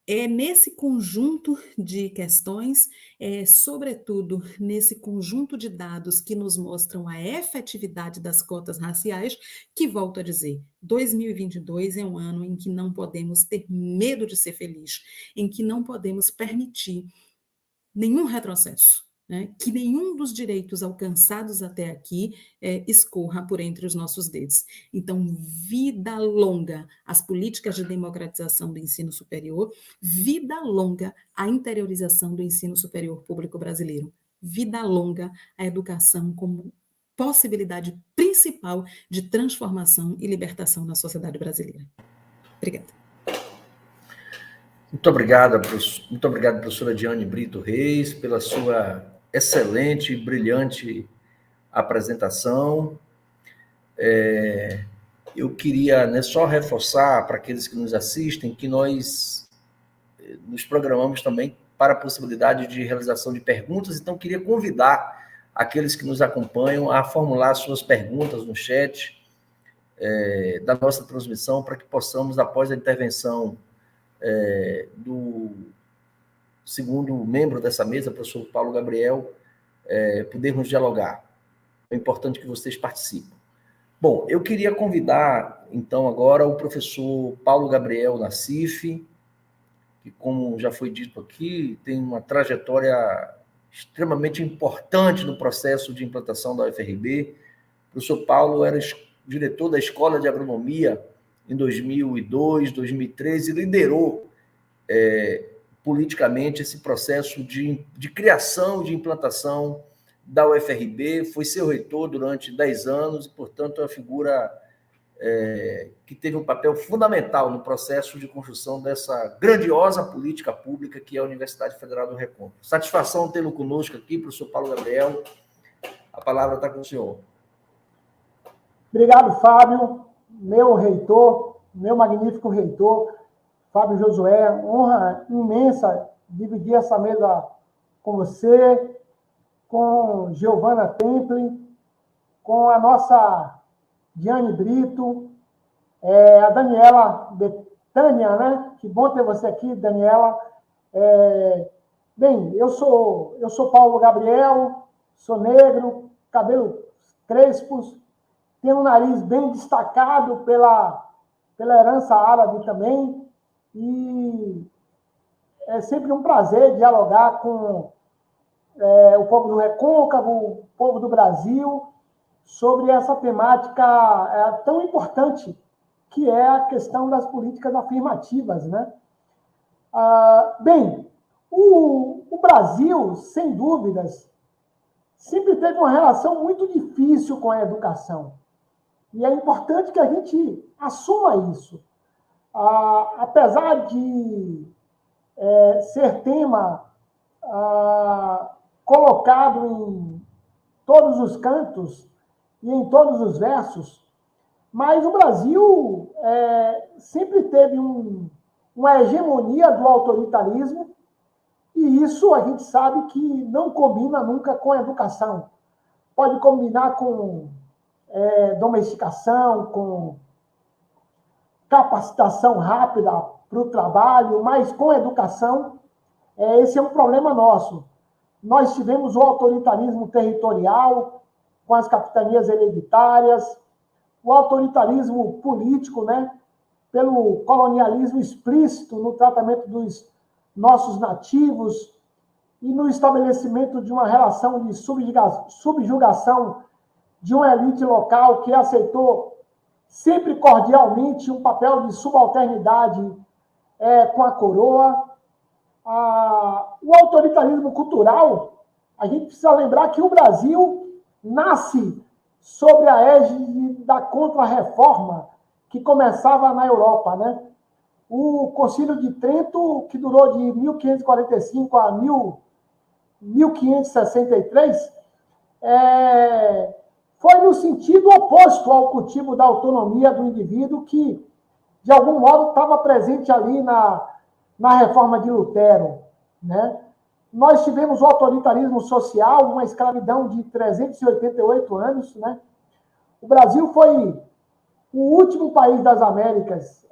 S3: É nesse conjunto de questões, sobretudo nesse conjunto de dados que nos mostram a efetividade das cotas raciais, que, volto a dizer, 2022 é um ano em que não podemos ter medo de ser feliz, em que não podemos permitir nenhum retrocesso, né? Que nenhum dos direitos alcançados até aqui escorra por entre os nossos dedos. Então, vida longa às políticas de democratização do ensino superior, vida longa à interiorização do ensino superior público brasileiro, vida longa à educação como possibilidade principal de transformação e libertação na sociedade brasileira. Obrigada.
S2: Muito obrigado, professora Diane Brito Reis, pela sua excelente e brilhante apresentação. Eu queria só reforçar para aqueles que nos assistem que nós nos programamos também para a possibilidade de realização de perguntas, então queria convidar aqueles que nos acompanham a formular suas perguntas no chat da nossa transmissão, para que possamos, após a intervenção do segundo membro dessa mesa, professor Paulo Gabriel, podermos dialogar. É importante que vocês participem. Bom, eu queria convidar, então, agora o professor Paulo Gabriel Nassif, que, como já foi dito aqui, tem uma trajetória extremamente importante no processo de implantação da UFRB. O professor Paulo era diretor da Escola de Agronomia em 2002, 2013, e liderou politicamente esse processo de criação e de implantação da UFRB, foi seu reitor durante 10 anos e, portanto, é uma figura que teve um papel fundamental no processo de construção dessa grandiosa política pública que é a Universidade Federal do Recôncavo. Satisfação tê-lo conosco aqui, professor Paulo Gabriel. A palavra está com o senhor.
S4: Obrigado, Fábio, meu reitor, meu magnífico reitor, Fábio Josué. Honra imensa dividir essa mesa com você, com Giovana Temple, com a nossa Diane Brito, a Daniela Betânia, né? Que bom ter você aqui, Daniela. Bem, eu sou Paulo Gabriel, sou negro, cabelo crespos, tenho um nariz bem destacado pela herança árabe também, e é sempre um prazer dialogar com o povo do Recôncavo, o povo do Brasil, sobre essa temática tão importante que é a questão das políticas afirmativas, né? Bem, o Brasil, sem dúvidas, sempre teve uma relação muito difícil com a educação. E é importante que a gente assuma isso. Apesar de ser tema colocado em todos os cantos e em todos os versos, mas o Brasil sempre teve uma hegemonia do autoritarismo, e isso a gente sabe que não combina nunca com a educação. Pode combinar com domesticação, com capacitação rápida para o trabalho, mas com educação, esse é um problema nosso. Nós tivemos o autoritarismo territorial, com as capitanias hereditárias, o autoritarismo político, né, pelo colonialismo explícito no tratamento dos nossos nativos e no estabelecimento de uma relação de subjugação de uma elite local que aceitou sempre cordialmente um papel de subalternidade com a coroa. O autoritarismo cultural, a gente precisa lembrar que o Brasil nasce sob a égide da Contra-Reforma que começava na Europa, né? O Concílio de Trento, que durou de 1545 a 1563, foi no sentido oposto ao cultivo da autonomia do indivíduo que, de algum modo, estava presente ali na reforma de Lutero, né? Nós tivemos o autoritarismo social, uma escravidão de 388 anos, né? O Brasil foi o último país das Américas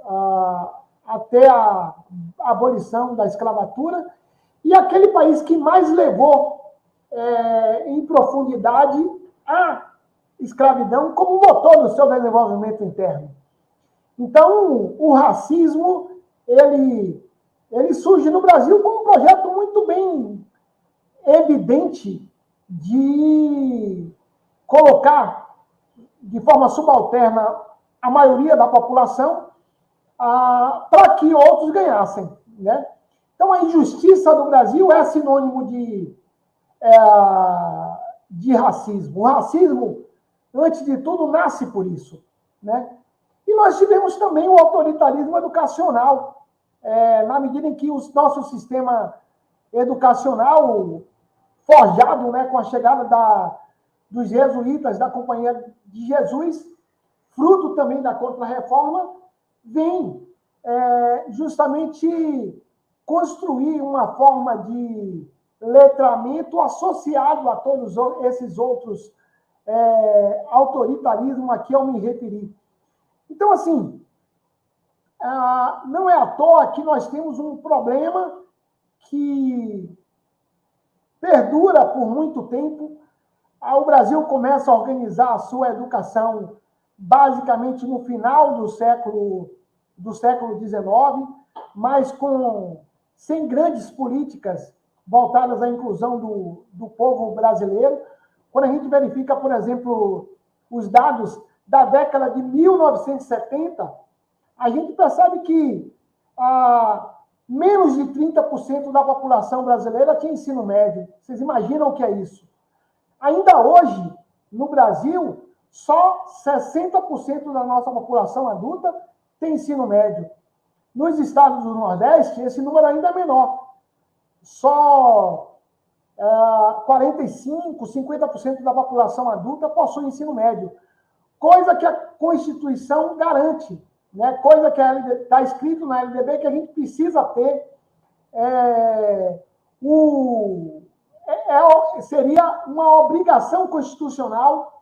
S4: até a abolição da escravatura, e aquele país que mais levou em profundidade a escravidão como motor do seu desenvolvimento interno. Então, o racismo, ele surge no Brasil como um projeto muito bem evidente de colocar de forma subalterna a maioria da população para que outros ganhassem, né? Então, a injustiça do Brasil é sinônimo de racismo. O racismo, antes de tudo, nasce por isso, né? E nós tivemos também o autoritarismo educacional, na medida em que o nosso sistema educacional, forjado, né, com a chegada dos jesuítas, da Companhia de Jesus, fruto também da Contra-Reforma, vem justamente construir uma forma de letramento associado a todos esses outros autoritarismos a que eu me referi. Então, assim, não é à toa que nós temos um problema que perdura por muito tempo. O Brasil começa a organizar a sua educação basicamente no final do século XIX, mas sem grandes políticas voltadas à inclusão do povo brasileiro. Quando a gente verifica, por exemplo, os dados da década de 1970, a gente percebe que menos de 30% da população brasileira tinha ensino médio. Vocês imaginam o que é isso? Ainda hoje, no Brasil, só 60% da nossa população adulta tem ensino médio. Nos estados do Nordeste, esse número ainda é menor. Só 45%, 50% da população adulta possui ensino médio. Coisa que a Constituição garante, né? Coisa que está escrito na LDB que a gente precisa ter. Seria uma obrigação constitucional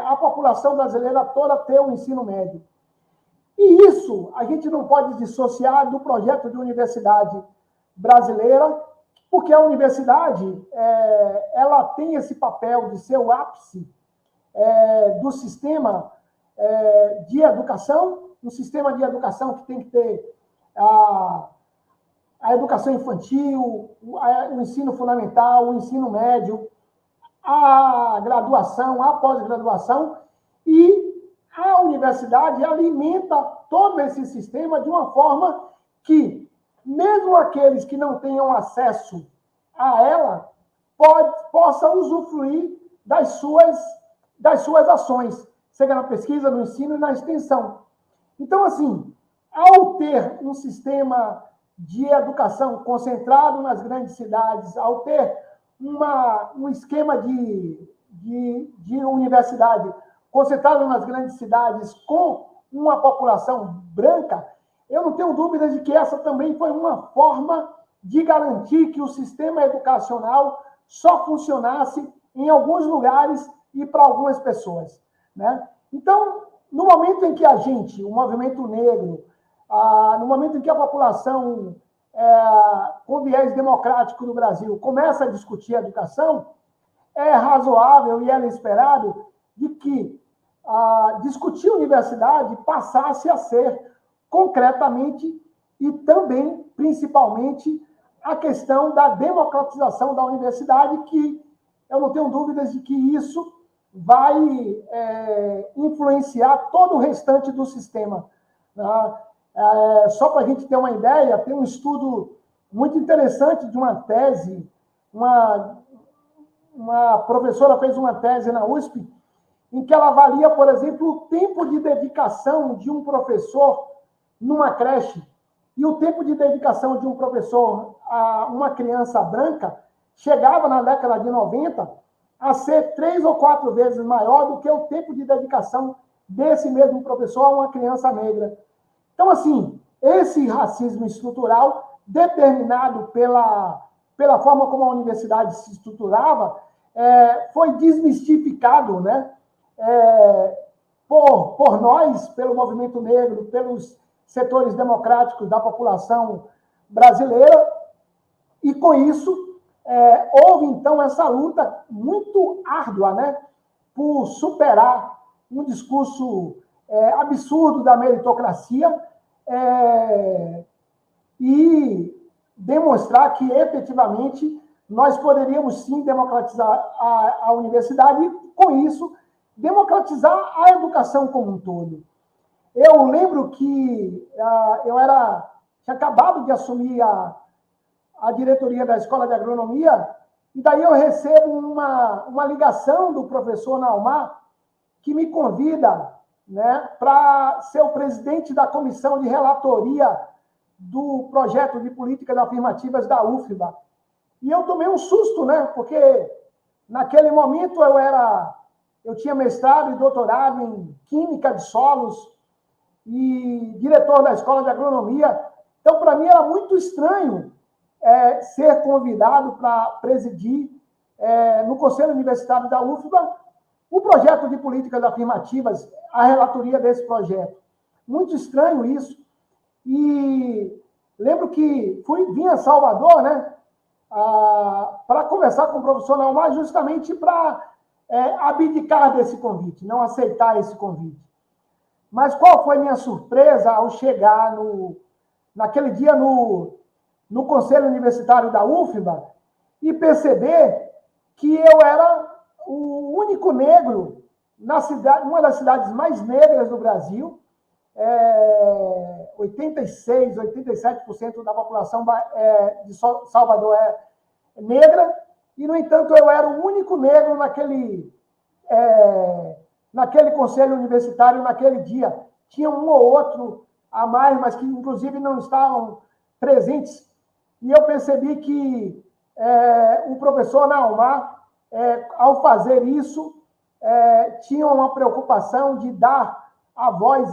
S4: a população brasileira toda ter um ensino médio. E isso a gente não pode dissociar do projeto de universidade brasileira, porque a universidade ela tem esse papel de ser o ápice do sistema de educação, um sistema de educação que tem que ter a educação infantil, o ensino fundamental, o ensino médio, a graduação, a pós-graduação, e a universidade alimenta todo esse sistema de uma forma que, mesmo aqueles que não tenham acesso a ela, possam usufruir das suas ações, seja na pesquisa, no ensino e na extensão. Então, assim, ao ter um sistema de educação concentrado nas grandes cidades, ao ter um esquema de universidade concentrado nas grandes cidades com uma população branca, eu não tenho dúvida de que essa também foi uma forma de garantir que o sistema educacional só funcionasse em alguns lugares e para algumas pessoas, né? Então, no momento em que o movimento negro, no momento em que a população com viés democrático no Brasil começa a discutir a educação, é razoável e é esperado de que discutir universidade passasse a ser concretamente e também, principalmente, a questão da democratização da universidade, que eu não tenho dúvidas de que isso vai influenciar todo o restante do sistema. Só para a gente ter uma ideia, tem um estudo muito interessante de uma tese, uma professora fez uma tese na USP, em que ela avalia, por exemplo, o tempo de dedicação de um professor numa creche e o tempo de dedicação de um professor a uma criança branca chegava, na década de 90, a ser 3 ou 4 vezes maior do que o tempo de dedicação desse mesmo professor a uma criança negra. Então, assim, esse racismo estrutural, determinado pela forma como a universidade se estruturava, foi desmistificado, né, por nós, pelo movimento negro, pelos setores democráticos da população brasileira, e com isso houve, então, essa luta muito árdua, né, por superar um discurso absurdo da meritocracia e demonstrar que, efetivamente, nós poderíamos, sim, democratizar a universidade e, com isso, democratizar a educação como um todo. Eu lembro que eu tinha acabado de assumir a diretoria da Escola de Agronomia, e daí eu recebo uma ligação do professor Naumar, que me convida, né, para ser o presidente da comissão de relatoria do projeto de políticas afirmativas da UFBA. E eu tomei um susto, né, porque naquele momento eu tinha mestrado e doutorado em Química de Solos e diretor da Escola de Agronomia. Então, para mim, era muito estranho ser convidado para presidir no Conselho Universitário da UFBA o projeto de políticas afirmativas, a relatoria desse projeto. Muito estranho isso. E lembro que vim a Salvador, né, para conversar com o professor Naumar, justamente para abdicar desse convite, não aceitar esse convite. Mas qual foi minha surpresa ao chegar naquele dia no Conselho Universitário da UFBA e perceber que eu era o único negro na cidade, uma das cidades mais negras do Brasil. 86%, 87% da população de Salvador é negra, e, no entanto, eu era o único negro naquele conselho universitário naquele dia. Tinha um ou outro a mais, mas que, inclusive, não estavam presentes. E eu percebi que o professor Naumar, ao fazer isso, tinha uma preocupação de dar a voz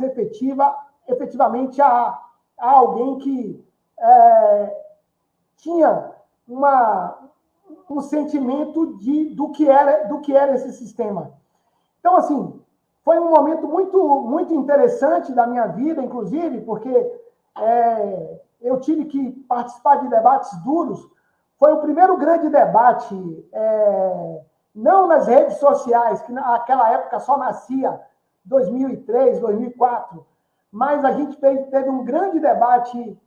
S4: efetivamente a alguém que tinha um sentimento do que era esse sistema. Então, assim, foi um momento muito, muito interessante da minha vida, inclusive, porque eu tive que participar de debates duros. Foi o primeiro grande debate, não nas redes sociais, que naquela época só nascia 2003, 2004, mas a gente teve um grande debate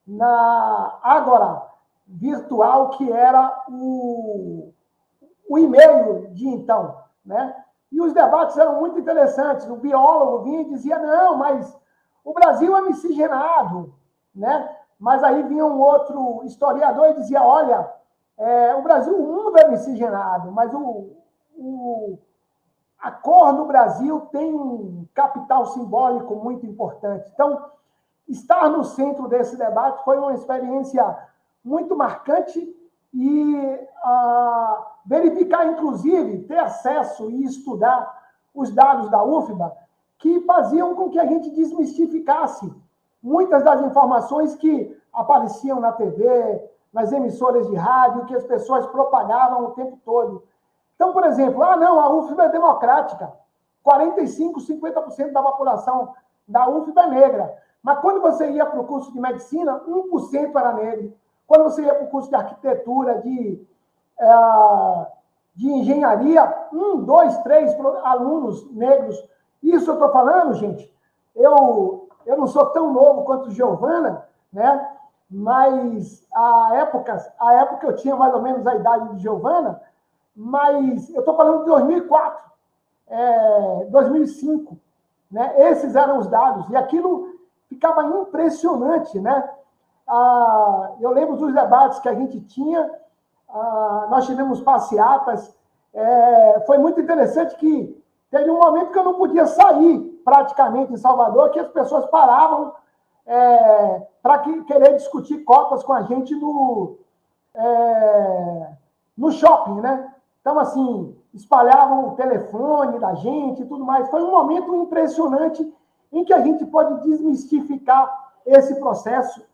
S4: na Ágora virtual, que era o e-mail de então, né? E os debates eram muito interessantes. O biólogo vinha e dizia, não, mas o Brasil é miscigenado, né? Mas aí vinha um outro historiador e dizia, olha, o Brasil, o mundo é miscigenado, mas a cor no Brasil tem um capital simbólico muito importante. Então, estar no centro desse debate foi uma experiência muito marcante e verificar, inclusive, ter acesso e estudar os dados da UFBA, que faziam com que a gente desmistificasse muitas das informações que apareciam na TV, nas emissoras de rádio, que as pessoas propagavam o tempo todo. Então, por exemplo, não, a UFBA é democrática. 45%, 50% da população da UFBA é negra. Mas quando você ia para o curso de medicina, 1% era negro. Quando você ia para o curso de arquitetura, de engenharia, 1, 2, 3 alunos negros. Isso eu estou falando, gente, eu não sou tão novo quanto Giovana, né? Mas a época eu tinha mais ou menos a idade de Giovana, mas eu estou falando de 2004, 2005, né? Esses eram os dados, e aquilo ficava impressionante, né? Eu lembro dos debates que a gente tinha, nós tivemos passeatas, foi muito interessante que teve um momento que eu não podia sair praticamente em Salvador, que as pessoas paravam para querer discutir cotas com a gente no shopping, né? Então, assim, espalhavam o telefone da gente e tudo mais. Foi um momento impressionante em que a gente pode desmistificar esse processo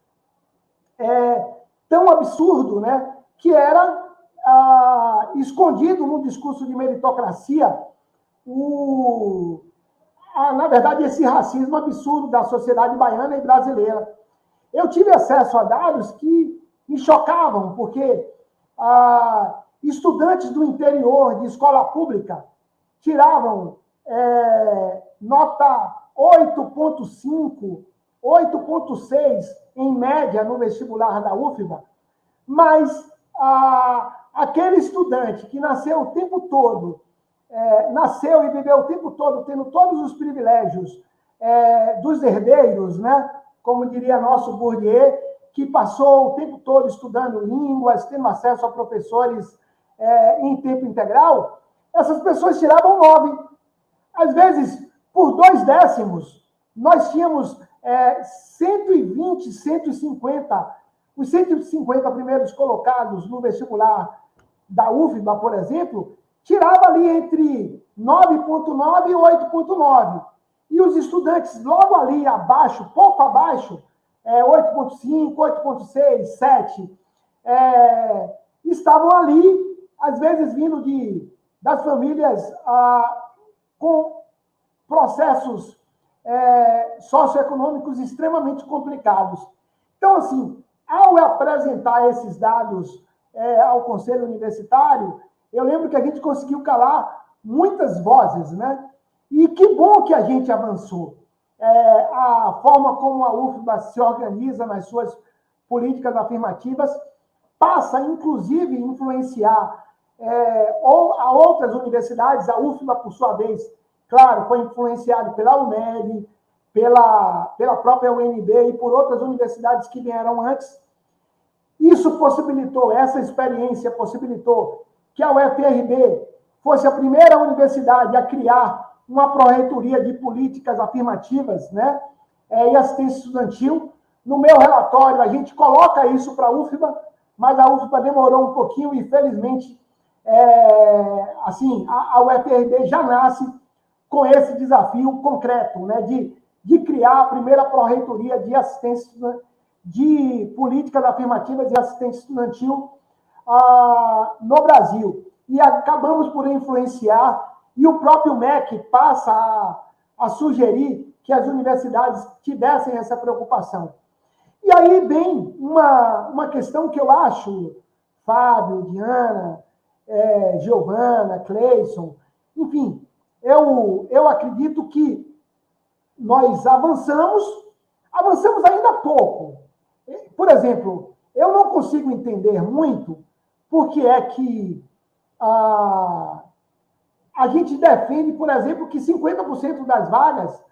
S4: tão absurdo, né? Que era escondido no discurso de meritocracia na verdade, esse racismo absurdo da sociedade baiana e brasileira. Eu tive acesso a dados que me chocavam, porque estudantes do interior de escola pública tiravam nota 8,5, 8,6 em média no vestibular da UFBA, mas aquele estudante que nasceu o tempo todo, nasceu e viveu o tempo todo tendo todos os privilégios dos herdeiros, né? Como diria nosso Bourdieu, que passou o tempo todo estudando línguas, tendo acesso a professores em tempo integral, essas pessoas tiravam 9. Às vezes, por 2 décimos, nós tínhamos 120, 150, os 150 primeiros colocados no vestibular da UFBA, por exemplo, tirava ali entre 9,9 e 8,9. E os estudantes logo ali abaixo, pouco abaixo, 8,5, 8,6, 7, estavam ali, às vezes vindo das famílias com processos socioeconômicos extremamente complicados. Então, assim, ao apresentar esses dados ao Conselho Universitário, eu lembro que a gente conseguiu calar muitas vozes, né? E que bom que a gente avançou. A forma como a UFBA se organiza nas suas políticas afirmativas passa, inclusive, a influenciar a outras universidades. A UFBA, por sua vez, claro, foi influenciada pela UNED, pela própria UNB e por outras universidades que vieram antes. Isso possibilitou, essa experiência possibilitou que a UFRB fosse a primeira universidade a criar uma pró-reitoria de políticas afirmativas, né? E assistência estudantil. No meu relatório, a gente coloca isso para a UFBA, mas a UFBA demorou um pouquinho e, felizmente, a UFRB já nasce com esse desafio concreto, né? De criar a primeira pró-reitoria de assistência de políticas afirmativas e assistência estudantil no Brasil. E acabamos por influenciar, e o próprio MEC passa a sugerir que as universidades tivessem essa preocupação. E aí vem uma questão que eu acho, Fábio, Diana, Giovana, Cleison, enfim, eu acredito que nós avançamos ainda pouco. Por exemplo, eu não consigo entender muito por que é que a gente defende, por exemplo, que 50% das vagas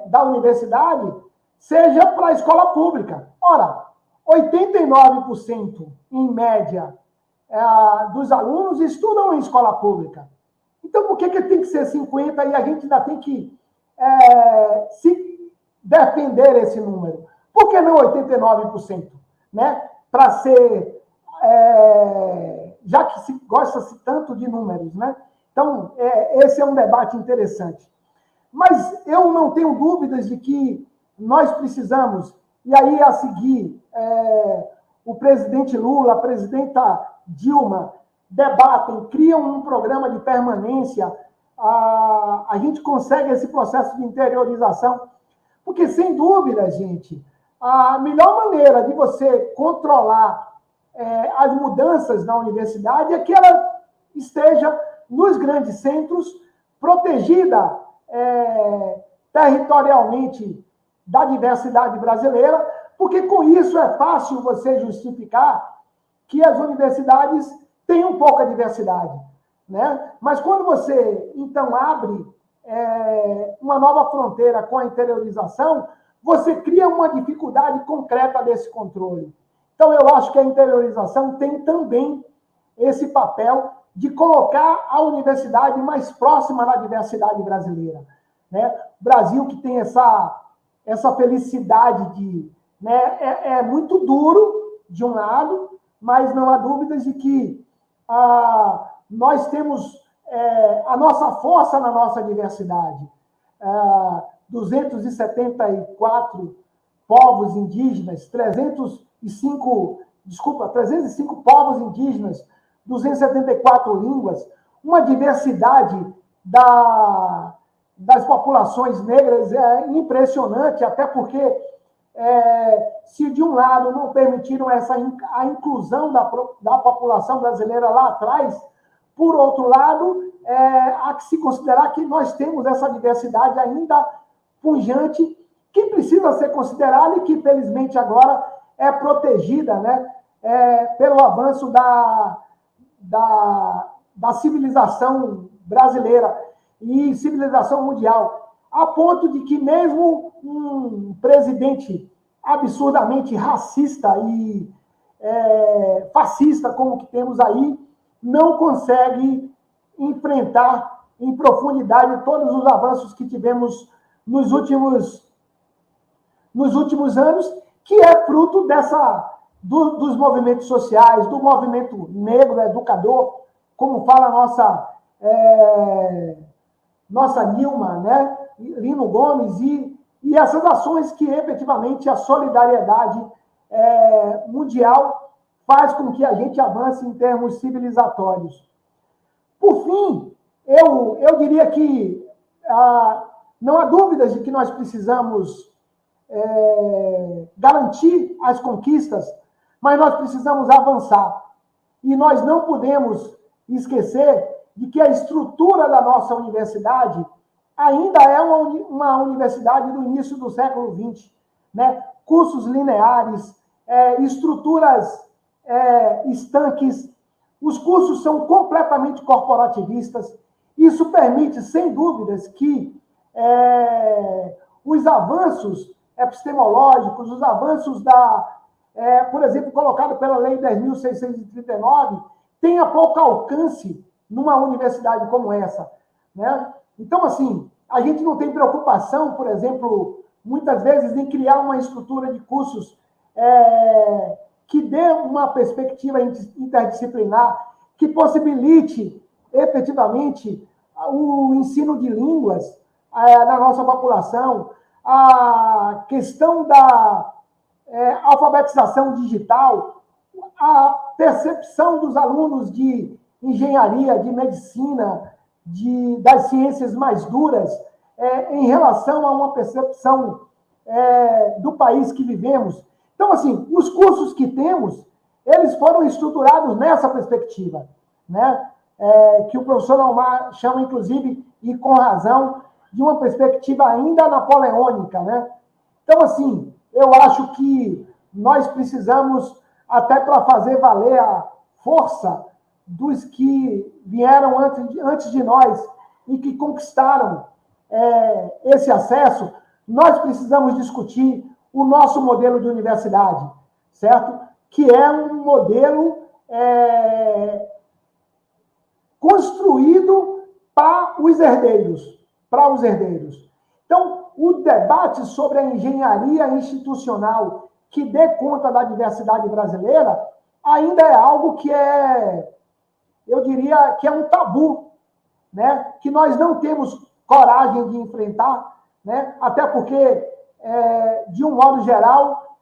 S4: da universidade seja para a escola pública. Ora, 89%, em média, dos alunos estudam em escola pública. Então, por que tem que ser 50% e a gente ainda tem que se defender esse número? Por que não 89%? Né? Para ser... já que se gosta-se tanto de números, né? Então, esse é um debate interessante. Mas eu não tenho dúvidas de que nós precisamos, e aí a seguir, o presidente Lula, a presidenta Dilma, debatem, criam um programa de permanência, a gente consegue esse processo de interiorização, porque, sem dúvida, gente, a melhor maneira de você controlar as mudanças na universidade é que ela esteja nos grandes centros, protegida territorialmente da diversidade brasileira, porque com isso é fácil você justificar que as universidades tenham pouca diversidade, né? Mas quando você, então, abre uma nova fronteira com a interiorização, você cria uma dificuldade concreta desse controle. Então, eu acho que a interiorização tem também esse papel de colocar a universidade mais próxima da diversidade brasileira, né? O Brasil, que tem essa felicidade de... Né, é muito duro, de um lado, mas não há dúvidas de que nós temos a nossa força na nossa diversidade. 274 povos indígenas, 305 povos indígenas, 274 línguas, uma diversidade das populações negras é impressionante, até porque se de um lado não permitiram a inclusão da população brasileira lá atrás, por outro lado, há que se considerar que nós temos essa diversidade ainda pujante, que precisa ser considerada e que, felizmente, agora é protegida, né, pelo avanço da civilização brasileira e civilização mundial, a ponto de que mesmo um presidente absurdamente racista e fascista, como o que temos aí, não consegue enfrentar em profundidade todos os avanços que tivemos nos últimos anos, que é fruto dos movimentos sociais, do movimento negro educador, como fala nossa Nilma, né? Lino Gomes, e essas ações que, efetivamente, a solidariedade mundial faz com que a gente avance em termos civilizatórios. Por fim, eu diria que não há dúvidas de que nós precisamos garantir as conquistas, mas nós precisamos avançar. E nós não podemos esquecer de que a estrutura da nossa universidade ainda é uma universidade do início do século XX, né? Cursos lineares, estruturas estanques, os cursos são completamente corporativistas. Isso permite, sem dúvidas, que os avanços epistemológicos, os avanços por exemplo, colocado pela Lei 10.639, tenha pouco alcance numa universidade como essa, né? Então, assim, a gente não tem preocupação, por exemplo, muitas vezes, em criar uma estrutura de cursos que dê uma perspectiva interdisciplinar, que possibilite, efetivamente, o ensino de línguas na nossa população, a questão da alfabetização digital, a percepção dos alunos de engenharia, de medicina, das ciências mais duras, em relação a uma percepção do país que vivemos. Então, assim, os cursos que temos, eles foram estruturados nessa perspectiva, né? Que o professor Almar chama, inclusive, e com razão, de uma perspectiva ainda napoleônica, né? Então, assim, eu acho que nós precisamos, até para fazer valer a força dos que vieram antes de nós e que conquistaram esse acesso, nós precisamos discutir o nosso modelo de universidade, certo? Que é um modelo construído para os herdeiros. Então, o debate sobre a engenharia institucional que dê conta da diversidade brasileira ainda é algo que eu diria que é um tabu, né? Que nós não temos coragem de enfrentar, né? Até porque, de um modo geral,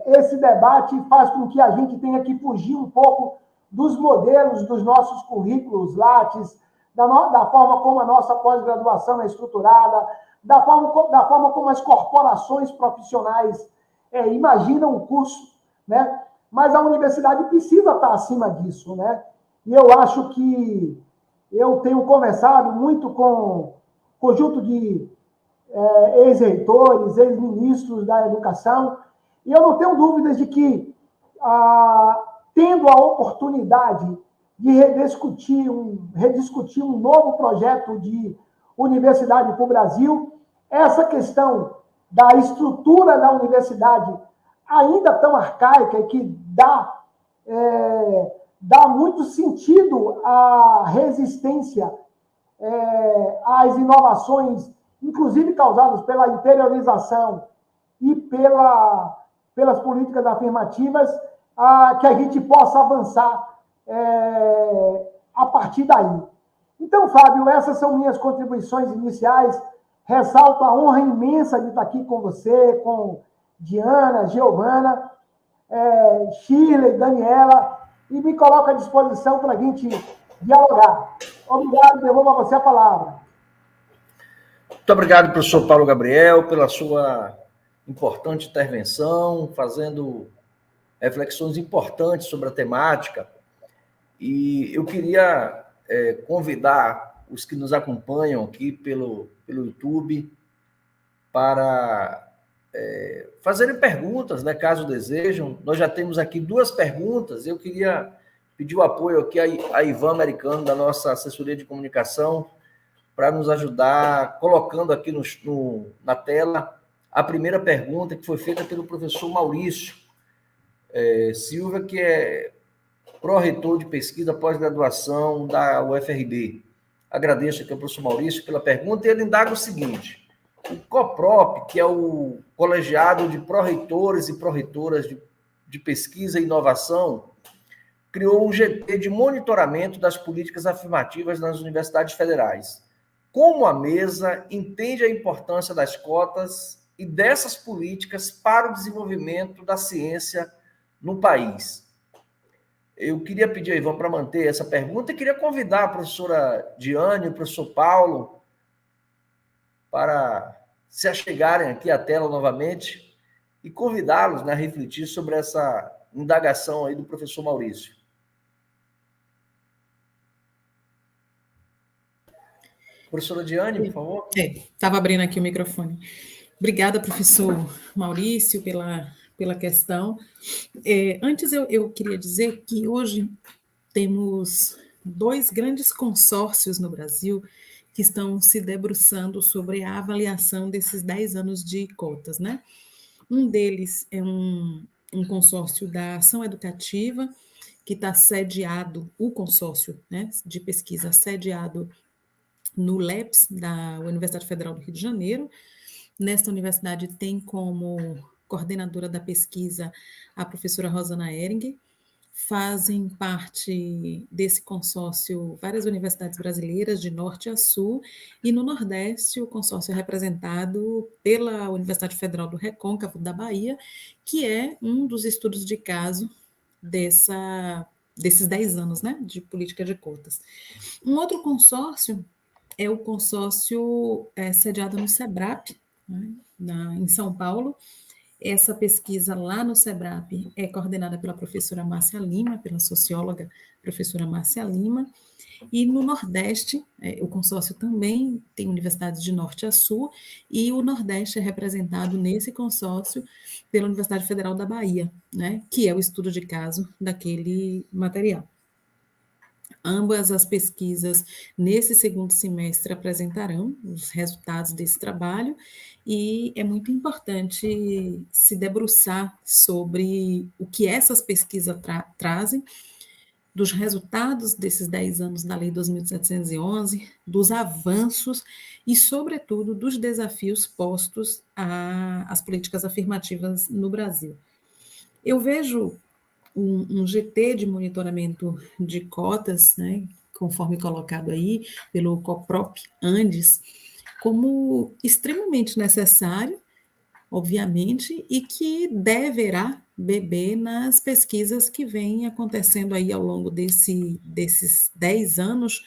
S4: esse debate faz com que a gente tenha que fugir um pouco dos modelos dos nossos currículos Lattes, da forma como a nossa pós-graduação é estruturada, da forma como as corporações profissionais imaginam o curso, né? Mas a universidade precisa estar acima disso, né? E eu acho que eu tenho conversado muito com conjunto de ex-reitores, ex-ministros da educação, e eu não tenho dúvidas de que, tendo a oportunidade de rediscutir um novo projeto de universidade para o Brasil, essa questão da estrutura da universidade ainda tão arcaica e que dá muito sentido à resistência às inovações, inclusive causadas pela interiorização e pelas políticas afirmativas, que a gente possa avançar a partir daí. Então, Fábio, essas são minhas contribuições iniciais. Ressalto a honra imensa de estar aqui com você, com Diana, Giovana, Shirley, Daniela, e me coloco à disposição para a gente dialogar. Obrigado, devolvo a você a palavra.
S2: Muito obrigado, professor Paulo Gabriel, pela sua importante intervenção, fazendo reflexões importantes sobre a temática. E eu queria convidar os que nos acompanham aqui pelo YouTube para fazerem perguntas, né, caso desejam. Nós já temos aqui 2 perguntas. Eu queria pedir o apoio aqui a Ivan Americano, da nossa assessoria de comunicação, para nos ajudar, colocando aqui na tela a primeira pergunta, que foi feita pelo professor Maurício Silva, que é pró-reitor de pesquisa pós-graduação da UFRB. Agradeço aqui ao professor Maurício pela pergunta, e ele indaga o seguinte: o COPROP, que é o Colegiado de Pró-Reitores e Pró-Reitoras de Pesquisa e Inovação, criou um GT de monitoramento das políticas afirmativas nas universidades federais. Como a mesa entende a importância das cotas e dessas políticas para o desenvolvimento da ciência no país? Eu queria pedir a Ivan para manter essa pergunta e queria convidar a professora Diane e o professor Paulo para se achegarem aqui à tela novamente e convidá-los, né, a refletir sobre essa indagação aí do professor Maurício. Professora Diane, por favor.
S3: Estava abrindo aqui o microfone. Obrigada, professor Maurício, pela questão. Antes, eu queria dizer que hoje temos 2 grandes consórcios no Brasil que estão se debruçando sobre a avaliação desses 10 anos de cotas, né? Um deles é um consórcio da Ação Educativa, que está sediado, o consórcio, né, de pesquisa sediado no LEPS, da Universidade Federal do Rio de Janeiro. Nesta universidade tem como coordenadora da pesquisa a professora Rosana Ehringer. Fazem parte desse consórcio várias universidades brasileiras, de norte a sul, e no Nordeste o consórcio é representado pela Universidade Federal do Recôncavo, da Bahia, que é um dos estudos de caso desses 10 anos, né, de política de cotas. Um outro consórcio é o consórcio sediado no SEBRAP, né, em São Paulo. Essa pesquisa lá no SEBRAP é coordenada pela professora Márcia Lima, pela socióloga professora Márcia Lima, e no Nordeste, o consórcio também tem universidades de norte a sul, e o Nordeste é representado nesse consórcio pela Universidade Federal da Bahia, né, que é o estudo de caso daquele material. Ambas as pesquisas, nesse segundo semestre, apresentarão os resultados desse trabalho, e é muito importante se debruçar sobre o que essas pesquisas trazem, dos resultados desses 10 anos da Lei 2.711, dos avanços e, sobretudo, dos desafios postos às políticas afirmativas no Brasil. Eu vejo um GT de monitoramento de cotas, né, conforme colocado aí pelo COPROP Andes, como extremamente necessário, obviamente, e que deverá beber nas pesquisas que vêm acontecendo aí ao longo desses 10 anos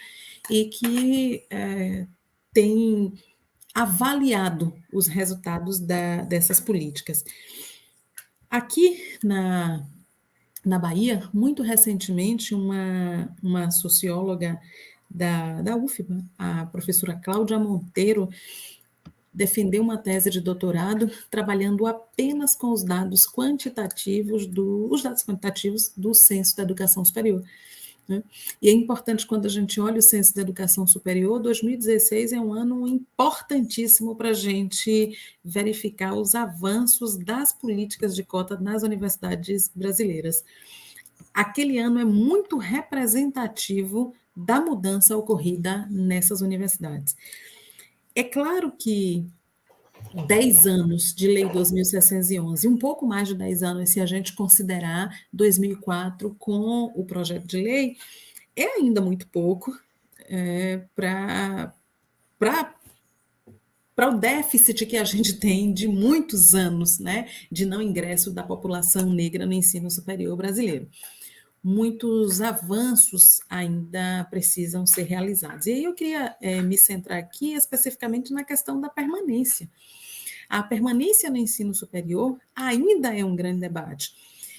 S3: e que tem avaliado os resultados dessas políticas. Aqui na Bahia, muito recentemente, uma socióloga da UFBA, a professora Cláudia Monteiro, defendeu uma tese de doutorado trabalhando apenas com os dados quantitativos do Censo da Educação Superior, né? E é importante, quando a gente olha o Censo da Educação Superior, 2016 é um ano importantíssimo para a gente verificar os avanços das políticas de cota nas universidades brasileiras. Aquele ano é muito representativo da mudança ocorrida nessas universidades. É claro que 10 anos de Lei 2.611, um pouco mais de 10 anos, se a gente considerar 2004 com o projeto de lei, é ainda muito pouco para o déficit que a gente tem de muitos anos, né, de não ingresso da população negra no ensino superior brasileiro. muitos avanços ainda precisam ser realizados. E aí eu queria me centrar aqui especificamente na questão da permanência. A permanência no ensino superior ainda é um grande debate.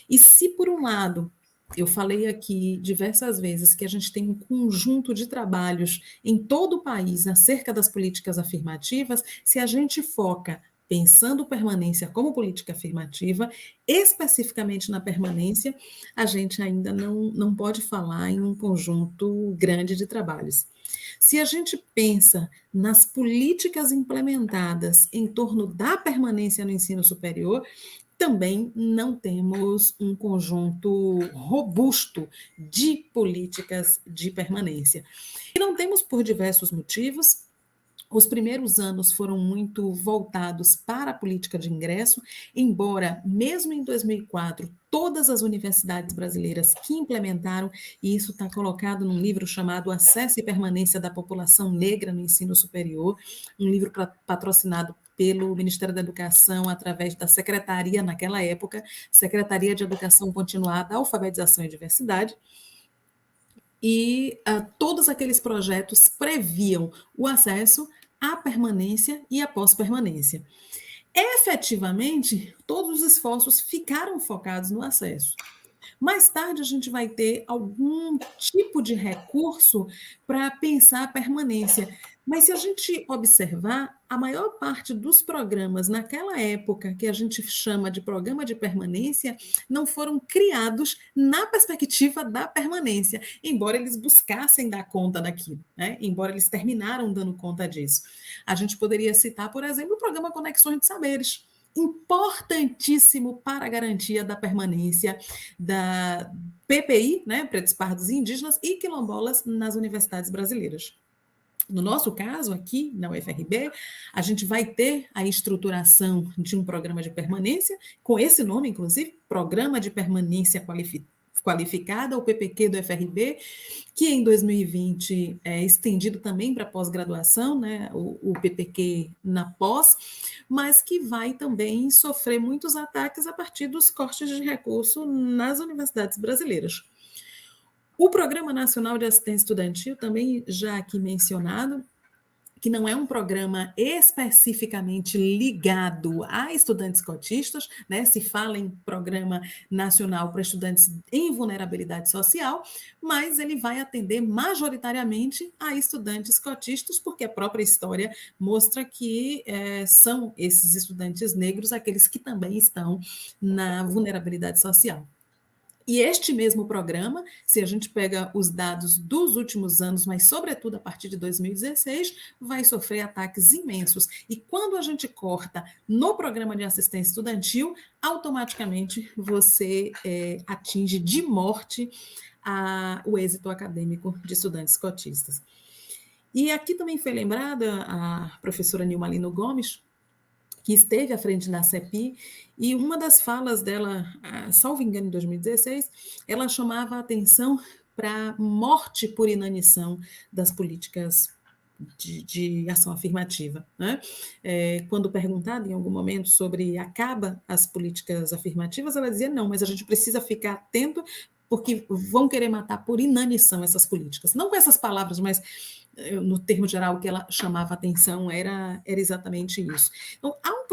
S3: E se, por um lado, eu falei aqui diversas vezes que a gente tem um conjunto de trabalhos em todo o país acerca das políticas afirmativas, se a gente foca pensando permanência como política afirmativa, especificamente na permanência, a gente ainda não pode falar em um conjunto grande de trabalhos. Se a gente pensa nas políticas implementadas em torno da permanência no ensino superior, também não temos um conjunto robusto de políticas de permanência. E não temos por diversos motivos. Os primeiros anos foram muito voltados para a política de ingresso, embora, mesmo em 2004, todas as universidades brasileiras que implementaram, e isso está colocado num livro chamado Acesso e Permanência da População Negra no Ensino Superior, um livro patrocinado pelo Ministério da Educação, através da Secretaria, naquela época, Secretaria de Educação Continuada, Alfabetização e Diversidade, e todos aqueles projetos previam o acesso, a permanência e a pós-permanência. Efetivamente, todos os esforços ficaram focados no acesso. Mais tarde, a gente vai ter algum tipo de recurso para pensar a permanência. Mas se a gente observar, a maior parte dos programas naquela época, que a gente chama de programa de permanência, não foram criados na perspectiva da permanência, embora eles buscassem dar conta daquilo, né? Embora eles terminaram dando conta disso. A gente poderia citar, por exemplo, o programa Conexões de Saberes, importantíssimo para a garantia da permanência da PPI, né, pretos, pardos e indígenas, e quilombolas nas universidades brasileiras. No nosso caso, aqui na UFRB, a gente vai ter a estruturação de um programa de permanência, com esse nome, inclusive, Programa de Permanência Qualificada, o PPQ do UFRB, que em 2020 é estendido também para pós-graduação, né, o PPQ na pós, mas que vai também sofrer muitos ataques a partir dos cortes de recurso nas universidades brasileiras. O Programa Nacional de Assistência Estudantil, também já aqui mencionado, que não é um programa especificamente ligado a estudantes cotistas, né? Se fala em Programa Nacional para Estudantes em Vulnerabilidade Social, mas ele vai atender majoritariamente a estudantes cotistas, porque a própria história mostra que são esses estudantes negros aqueles que também estão na vulnerabilidade social. E este mesmo programa, se a gente pega os dados dos últimos anos, mas sobretudo a partir de 2016, vai sofrer ataques imensos. E quando a gente corta no programa de assistência estudantil, automaticamente você atinge de morte o êxito acadêmico de estudantes cotistas. E aqui também foi lembrada a professora Nilma Lino Gomes, que esteve à frente da CEPI, e uma das falas dela, salvo engano, em 2016, ela chamava a atenção para a morte por inanição das políticas de ação afirmativa, né? Quando perguntada em algum momento sobre acaba as políticas afirmativas, ela dizia não, mas a gente precisa ficar atento porque vão querer matar por inanição essas políticas. Não com essas palavras, mas no termo geral, o que ela chamava a atenção era exatamente isso. Então, há um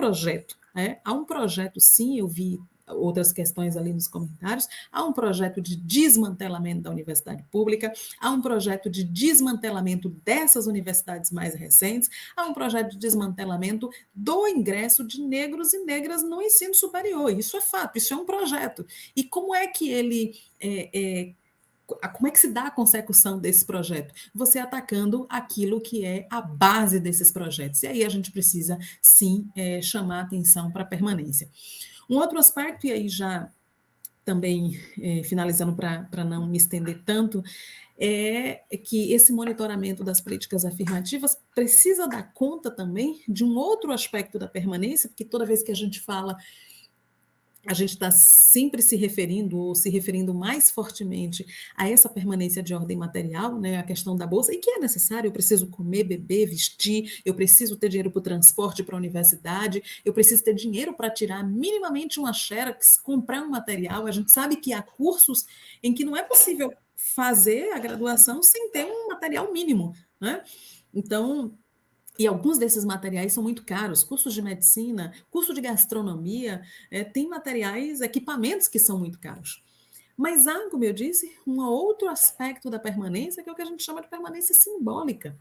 S3: projeto, sim, eu vi outras questões ali nos comentários, há um projeto de desmantelamento da universidade pública, há um projeto de desmantelamento dessas universidades mais recentes, há um projeto de desmantelamento do ingresso de negros e negras no ensino superior. Isso é fato, isso é um projeto. E como é que ele como é que se dá a consecução desse projeto? Você atacando aquilo que é a base desses projetos. E aí a gente precisa, sim, chamar a atenção para a permanência. Um outro aspecto, e aí já também finalizando para não me estender tanto, é que esse monitoramento das políticas afirmativas precisa dar conta também de um outro aspecto da permanência, porque toda vez que a gente fala a gente está sempre se referindo mais fortemente a essa permanência de ordem material, né, a questão da bolsa, e que é necessário, eu preciso comer, beber, vestir, eu preciso ter dinheiro para o transporte, para a universidade, eu preciso ter dinheiro para tirar minimamente uma xerox, comprar um material. A gente sabe que há cursos em que não é possível fazer a graduação sem ter um material mínimo, né? Então, e alguns desses materiais são muito caros, cursos de medicina, curso de gastronomia, tem materiais, equipamentos que são muito caros. Mas há, como eu disse, um outro aspecto da permanência, que é o que a gente chama de permanência simbólica.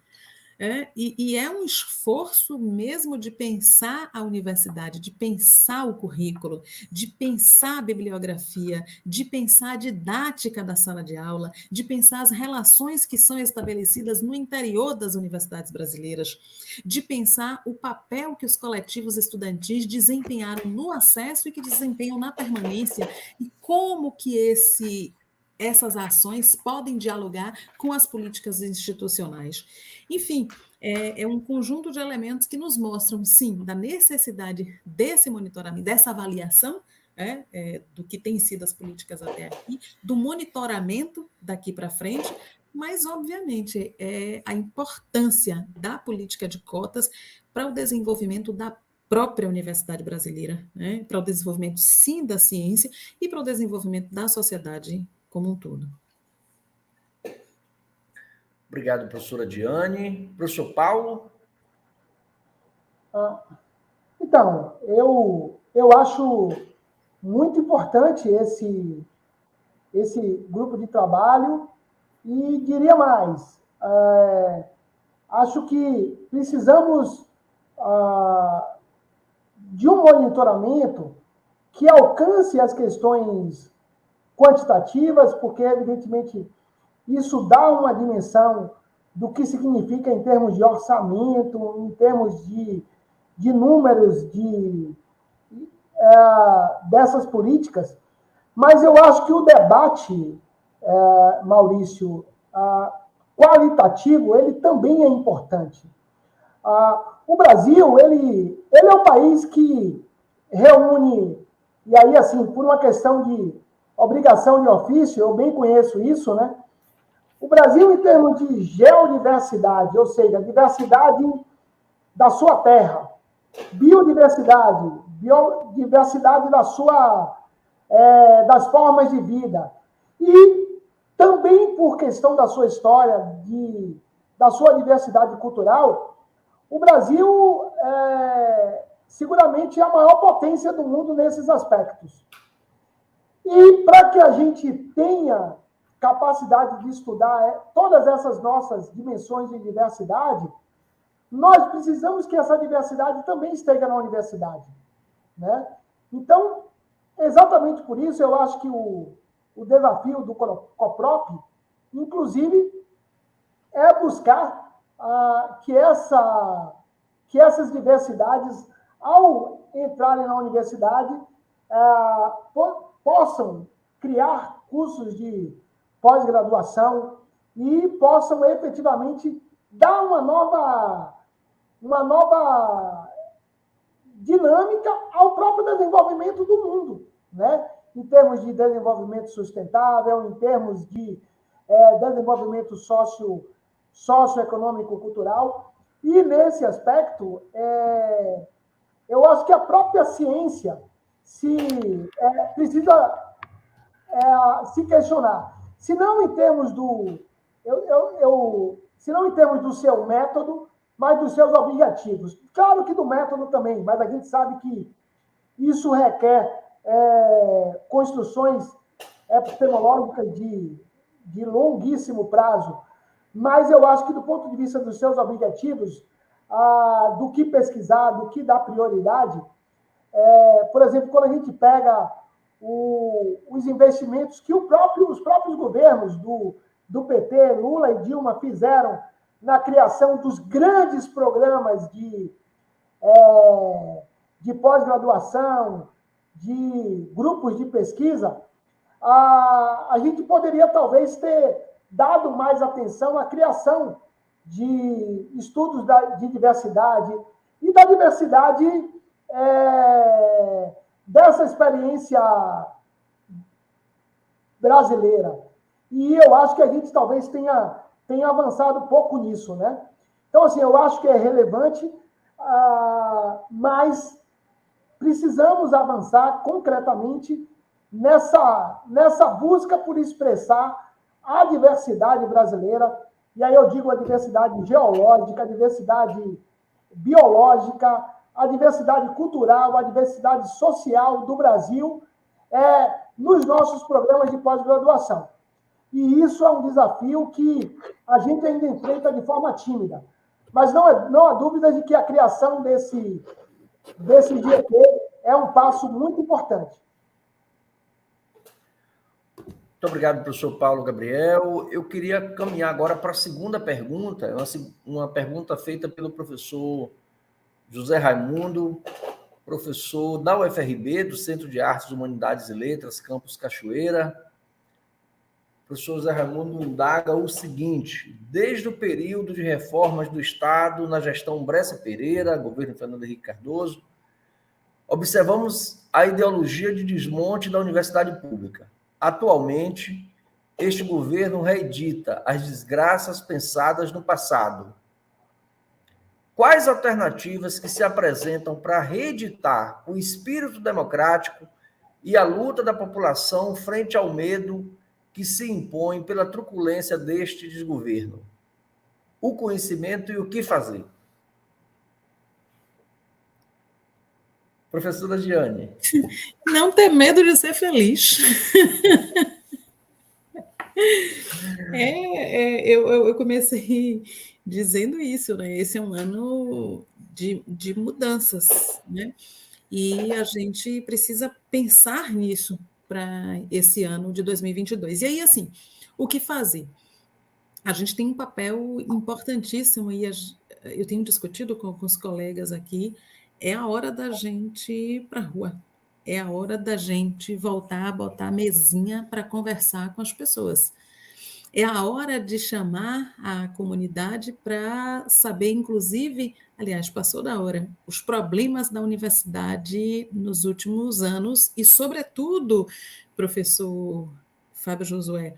S3: E é um esforço mesmo de pensar a universidade, de pensar o currículo, de pensar a bibliografia, de pensar a didática da sala de aula, de pensar as relações que são estabelecidas no interior das universidades brasileiras, de pensar o papel que os coletivos estudantis desempenharam no acesso e que desempenham na permanência, e como que essas ações podem dialogar com as políticas institucionais. Enfim, é um conjunto de elementos que nos mostram, sim, da necessidade desse monitoramento, dessa avaliação, do que tem sido as políticas até aqui, do monitoramento daqui para frente, mas, obviamente, a importância da política de cotas para o desenvolvimento da própria universidade brasileira, né? Para o desenvolvimento, sim, da ciência e para o desenvolvimento da sociedade como um todo.
S2: Obrigado, professora Diane. Professor Paulo?
S4: Então, eu acho muito importante esse grupo de trabalho e diria mais, acho que precisamos de um monitoramento que alcance as questões quantitativas, porque, evidentemente, isso dá uma dimensão do que significa em termos de orçamento, em termos de números dessas políticas, mas eu acho que o debate, Maurício, qualitativo, ele também é importante. O Brasil, ele é um país que reúne, e aí, assim, por uma questão de obrigação de ofício, eu bem conheço isso, né? O Brasil, em termos de geodiversidade, ou seja, diversidade da sua terra, biodiversidade das formas de vida, e também por questão da sua história, da sua diversidade cultural, o Brasil seguramente é a maior potência do mundo nesses aspectos. E para que a gente tenha capacidade de estudar todas essas nossas dimensões de diversidade, nós precisamos que essa diversidade também esteja na universidade, né? Então, exatamente por isso, eu acho que o desafio do COPROP, inclusive, é buscar que essas diversidades, ao entrarem na universidade, possam criar cursos de pós-graduação e possam efetivamente dar uma nova dinâmica ao próprio desenvolvimento do mundo, né? Em termos de desenvolvimento sustentável, em termos de desenvolvimento socioeconômico, cultural. E, nesse aspecto, eu acho que a própria ciência precisa se questionar. Se não em termos se não em termos do seu método, mas dos seus objetivos. Claro que do método também, mas a gente sabe que isso requer construções epistemológicas de longuíssimo prazo. Mas eu acho que, do ponto de vista dos seus objetivos, do que pesquisar, do que dar prioridade, por exemplo, quando a gente pega os investimentos que os próprios governos do PT, Lula e Dilma, fizeram na criação dos grandes programas de pós-graduação, de grupos de pesquisa, a gente poderia talvez ter dado mais atenção à criação de estudos de diversidade e da diversidade dessa experiência brasileira. E eu acho que a gente talvez tenha avançado um pouco nisso, né? Então, assim, eu acho que é relevante, mas precisamos avançar concretamente nessa busca por expressar a diversidade brasileira, e aí eu digo a diversidade geológica, a diversidade biológica, a diversidade cultural, a diversidade social do Brasil nos nossos programas de pós-graduação. E isso é um desafio que a gente ainda enfrenta de forma tímida. Mas não há dúvida de que a criação desse GT é um passo muito importante.
S2: Muito obrigado, professor Paulo Gabriel. Eu queria caminhar agora para a segunda pergunta, uma pergunta feita pelo professor José Raimundo, professor da UFRB, do Centro de Artes, Humanidades e Letras, Campus Cachoeira. O professor José Raimundo indaga o seguinte: desde o período de reformas do Estado na gestão Bressa Pereira, governo Fernando Henrique Cardoso, observamos a ideologia de desmonte da universidade pública. Atualmente, este governo reedita as desgraças pensadas no passado. Quais alternativas que se apresentam para reeditar o espírito democrático e a luta da população frente ao medo que se impõe pela truculência deste desgoverno? O conhecimento e o que fazer? Professora Giane.
S3: Não ter medo de ser feliz. Eu comecei dizendo isso, né? Esse é um ano de mudanças, né? E a gente precisa pensar nisso para esse ano de 2022. E aí, assim, o que fazer? A gente tem um papel importantíssimo e eu tenho discutido com os colegas aqui, é a hora da gente ir para a rua, é a hora da gente voltar a botar a mesinha para conversar com as pessoas. É a hora de chamar a comunidade para saber, inclusive, aliás, passou da hora, os problemas da universidade nos últimos anos e, sobretudo, professor Fábio Josué,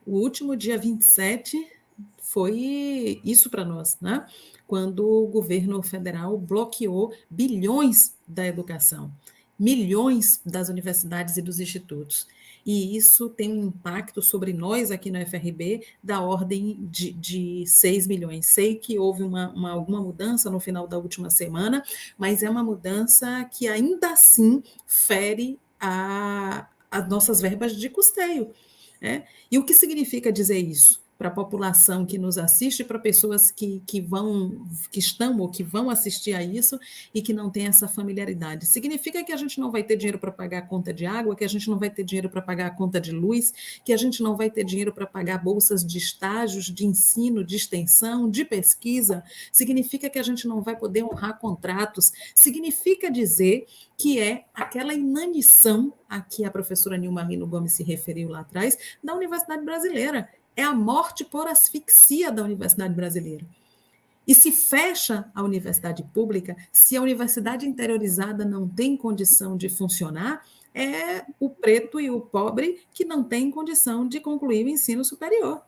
S3: o último dia 27 foi isso para nós, né? Quando o governo federal bloqueou bilhões da educação, milhões das universidades e dos institutos. E isso tem um impacto sobre nós aqui na UFRB da ordem de 6 milhões. Sei que houve alguma mudança no final da última semana, mas é uma mudança que ainda assim fere as nossas verbas de custeio. Né? E o que significa dizer isso? Para a população que nos assiste, para pessoas que estão ou que vão assistir a isso e que não têm essa familiaridade. Significa que a gente não vai ter dinheiro para pagar a conta de água, que a gente não vai ter dinheiro para pagar a conta de luz, que a gente não vai ter dinheiro para pagar bolsas de estágios, de ensino, de extensão, de pesquisa. Significa que a gente não vai poder honrar contratos. Significa dizer que é aquela inanição a que a professora Nilma Lino Gomes se referiu lá atrás, da Universidade Brasileira. É a morte por asfixia da Universidade Brasileira. E se fecha a universidade pública, se a universidade interiorizada não tem condição de funcionar, é o preto e o pobre que não têm condição de concluir o ensino superior.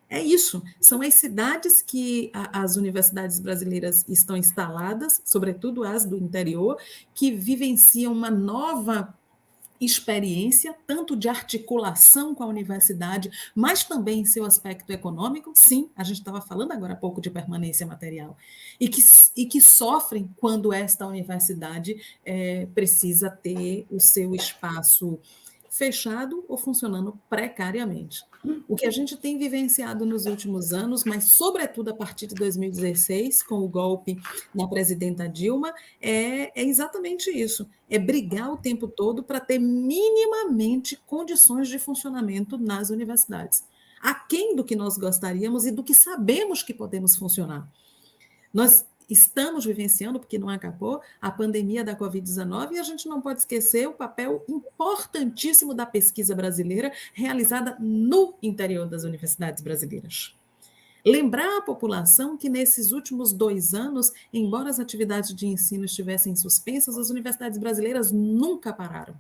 S3: É isso, são as cidades que as universidades brasileiras estão instaladas, sobretudo as do interior, que vivenciam uma nova experiência, tanto de articulação com a universidade, mas também em seu aspecto econômico. Sim, a gente estava falando agora há pouco de permanência material, e que sofrem quando esta universidade precisa ter o seu espaço fechado ou funcionando precariamente. O que a gente tem vivenciado nos últimos anos, mas sobretudo a partir de 2016, com o golpe na presidenta Dilma, é exatamente isso. É brigar o tempo todo para ter minimamente condições de funcionamento nas universidades. Aquém do que nós gostaríamos e do que sabemos que podemos funcionar. Nós estamos vivenciando, porque não acabou, a pandemia da Covid-19 e a gente não pode esquecer o papel importantíssimo da pesquisa brasileira realizada no interior das universidades brasileiras. Lembrar a população que nesses últimos 2 anos, embora as atividades de ensino estivessem suspensas, as universidades brasileiras nunca pararam.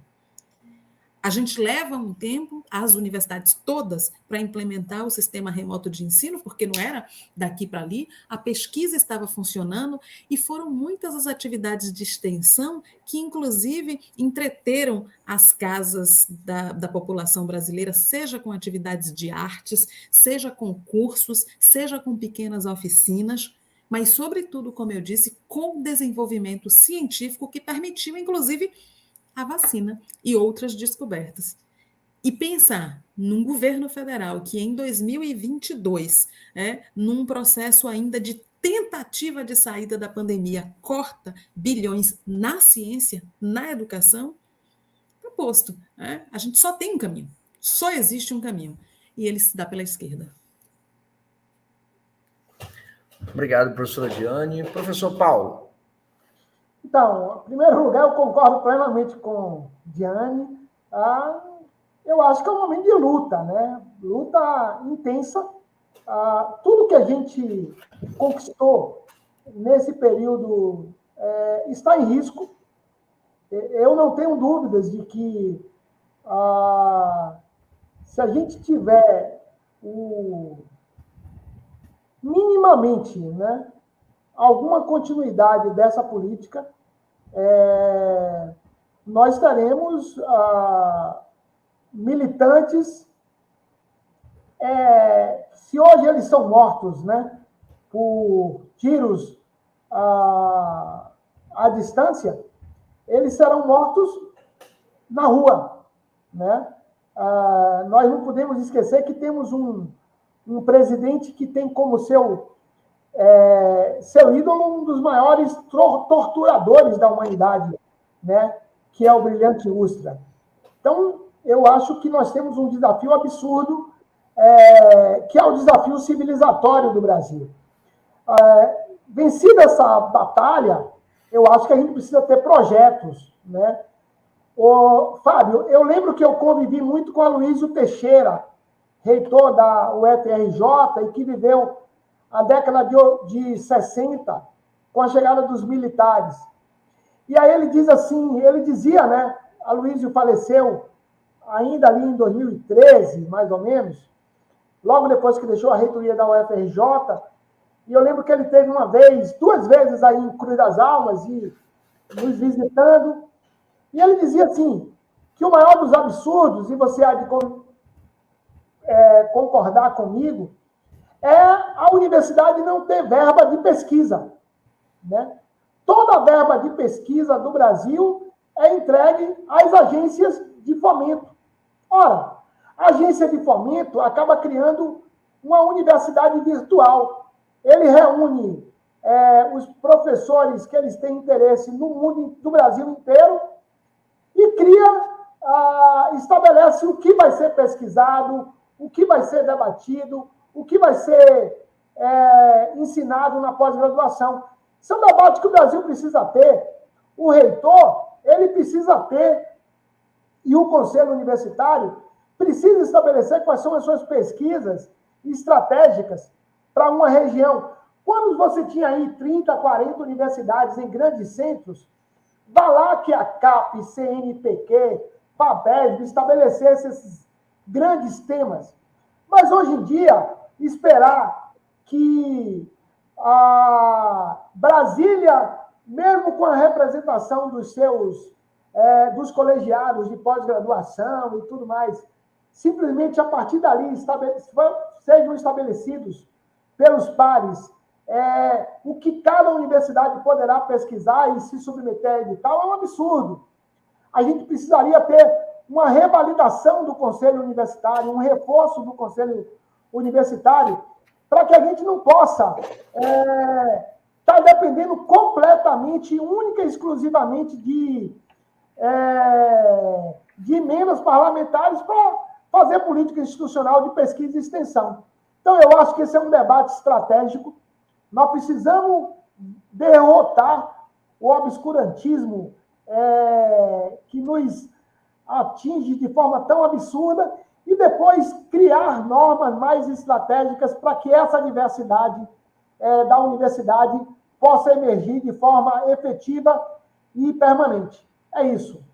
S3: A gente leva um tempo, as universidades todas, para implementar o sistema remoto de ensino, porque não era daqui para ali, a pesquisa estava funcionando e foram muitas as atividades de extensão que, inclusive, entreteram as casas da população brasileira, seja com atividades de artes, seja com cursos, seja com pequenas oficinas, mas, sobretudo, como eu disse, com desenvolvimento científico que permitiu, inclusive, a vacina e outras descobertas. E pensar num governo federal que em 2022, num processo ainda de tentativa de saída da pandemia, corta bilhões na ciência, na educação, está posto. A gente só tem um caminho, só existe um caminho, e ele se dá pela esquerda.
S2: Obrigado, professora Diane. Professor Paulo.
S4: Então, em primeiro lugar, eu concordo plenamente com Diane. Eu acho que é um momento de luta, né? Luta intensa. Tudo que a gente conquistou nesse período está em risco. Eu não tenho dúvidas de que se a gente tiver minimamente, né, alguma continuidade dessa política, nós teremos militantes, se hoje eles são mortos, né, por tiros à distância, eles serão mortos na rua, né? Nós não podemos esquecer que temos um presidente que tem como seu ídolo um dos maiores torturadores da humanidade, né? Que é o Brilhante Ustra. Então, eu acho que nós temos um desafio absurdo, que é o desafio civilizatório do Brasil. Vencida essa batalha, eu acho que a gente precisa ter projetos, né? Fábio, eu lembro que eu convivi muito com Aloysio Teixeira, reitor da UFRJ, e que viveu a década de 60, com a chegada dos militares. E aí ele dizia, né, Aloysio faleceu ainda ali em 2013, mais ou menos, logo depois que deixou a reitoria da UFRJ, e eu lembro que ele teve duas vezes aí em Cruz das Almas, e nos visitando, e ele dizia assim, que o maior dos absurdos, e você há de concordar comigo, é a universidade não ter verba de pesquisa, né? Toda a verba de pesquisa do Brasil é entregue às agências de fomento. Ora, a agência de fomento acaba criando uma universidade virtual. Ele reúne os professores que eles têm interesse no Brasil inteiro e estabelece o que vai ser pesquisado, o que vai ser debatido, o que vai ser ensinado na pós-graduação. Isso é um debate que o Brasil precisa ter. O reitor, ele precisa ter, e o Conselho Universitário precisa estabelecer quais são as suas pesquisas estratégicas para uma região. Quando você tinha aí 30, 40 universidades em grandes centros, vá lá que a CAP, CNPq, FABESB estabelecesse esses grandes temas. Mas, hoje em dia, esperar que a Brasília, mesmo com a representação dos colegiados de pós-graduação e tudo mais, simplesmente a partir dali sejam estabelecidos pelos pares o que cada universidade poderá pesquisar e se submeter a edital, é um absurdo. A gente precisaria ter uma revalidação do Conselho Universitário, um reforço do Conselho Universitário, para que a gente não possa estar dependendo completamente, única e exclusivamente de emendas parlamentares para fazer política institucional de pesquisa e extensão. Então, eu acho que esse é um debate estratégico. Nós precisamos derrotar o obscurantismo que nos atinge de forma tão absurda e depois criar normas mais estratégicas para que essa diversidade da universidade possa emergir de forma efetiva e permanente. É isso.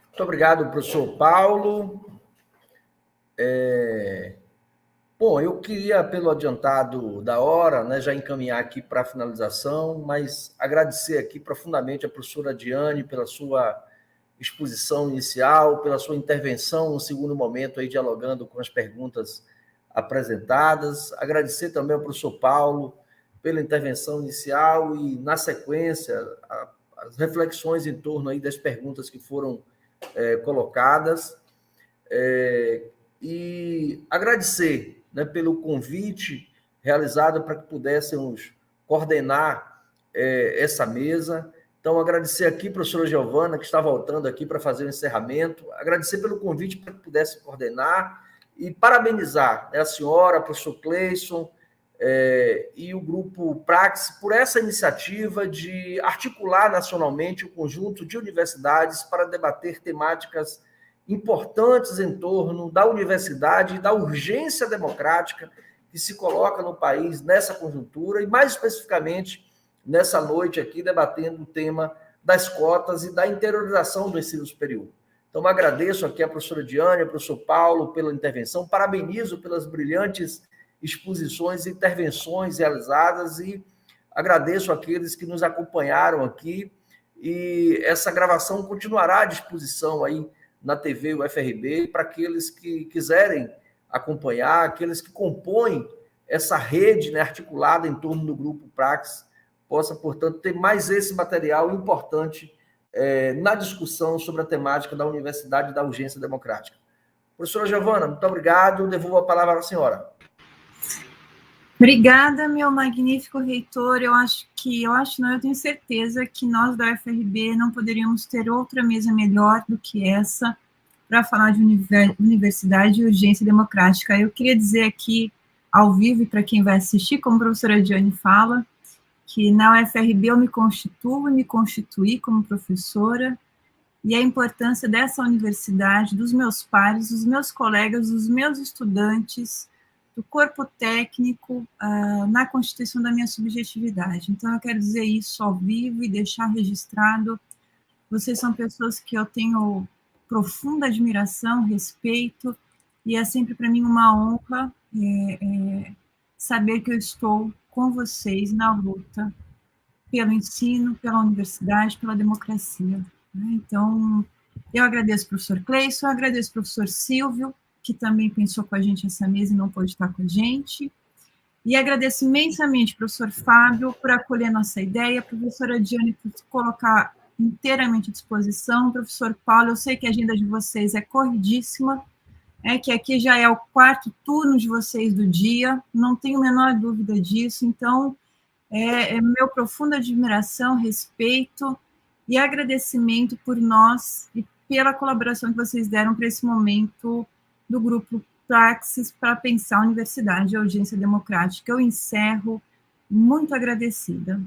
S2: Muito obrigado, professor Paulo. Bom, eu queria, pelo adiantado da hora, né, já encaminhar aqui para a finalização, mas agradecer aqui profundamente a professora Diane pela sua exposição inicial, pela sua intervenção no segundo momento, aí, dialogando com as perguntas apresentadas. Agradecer também ao professor Paulo pela intervenção inicial e, na sequência, as reflexões em torno aí das perguntas que foram colocadas. E agradecer, né, pelo convite realizado para que pudéssemos coordenar essa mesa. Então, agradecer aqui a professora Giovana, que está voltando aqui para fazer o encerramento, agradecer pelo convite para que pudesse coordenar e parabenizar, né, a senhora, o professor Cleison e o Grupo Praxis por essa iniciativa de articular nacionalmente o conjunto de universidades para debater temáticas importantes em torno da universidade e da urgência democrática que se coloca no país nessa conjuntura e, mais especificamente, nessa noite aqui, debatendo o tema das cotas e da interiorização do ensino superior. Então, agradeço aqui a professora Diane, ao professor Paulo pela intervenção, parabenizo pelas brilhantes exposições e intervenções realizadas e agradeço àqueles que nos acompanharam aqui e essa gravação continuará à disposição aí na TV UFRB, para aqueles que quiserem acompanhar, aqueles que compõem essa rede, né, articulada em torno do Grupo Praxis, possa, portanto, ter mais esse material importante na discussão sobre a temática da universidade e da urgência democrática. Professora Giovana, muito obrigado, devolvo a palavra à senhora.
S1: Obrigada, meu magnífico reitor. Eu tenho certeza que nós da UFRB não poderíamos ter outra mesa melhor do que essa para falar de universidade e urgência democrática. Eu queria dizer aqui, ao vivo, e para quem vai assistir, como a professora Diane fala, que na UFRB eu me constituo e me constituí como professora, e a importância dessa universidade, dos meus pares, dos meus colegas, dos meus estudantes, do corpo técnico na constituição da minha subjetividade. Então, eu quero dizer isso ao vivo e deixar registrado. Vocês são pessoas que eu tenho profunda admiração, respeito, e é sempre para mim uma honra saber que eu estou com vocês na luta pelo ensino, pela universidade, pela democracia. Né? Então, eu agradeço ao professor Cleison, agradeço ao professor Silvio, que também pensou com a gente essa mesa e não pôde estar com a gente. E agradeço imensamente ao professor Fábio por acolher nossa ideia, a professora Diane por colocar inteiramente à disposição, o professor Paulo, eu sei que a agenda de vocês é corridíssima, que aqui já é o 4º turno de vocês do dia, não tenho a menor dúvida disso, então, meu profunda admiração, respeito e agradecimento por nós e pela colaboração que vocês deram para esse momento do Grupo Praxis para pensar a universidade e a urgência democrática. Eu encerro muito agradecida.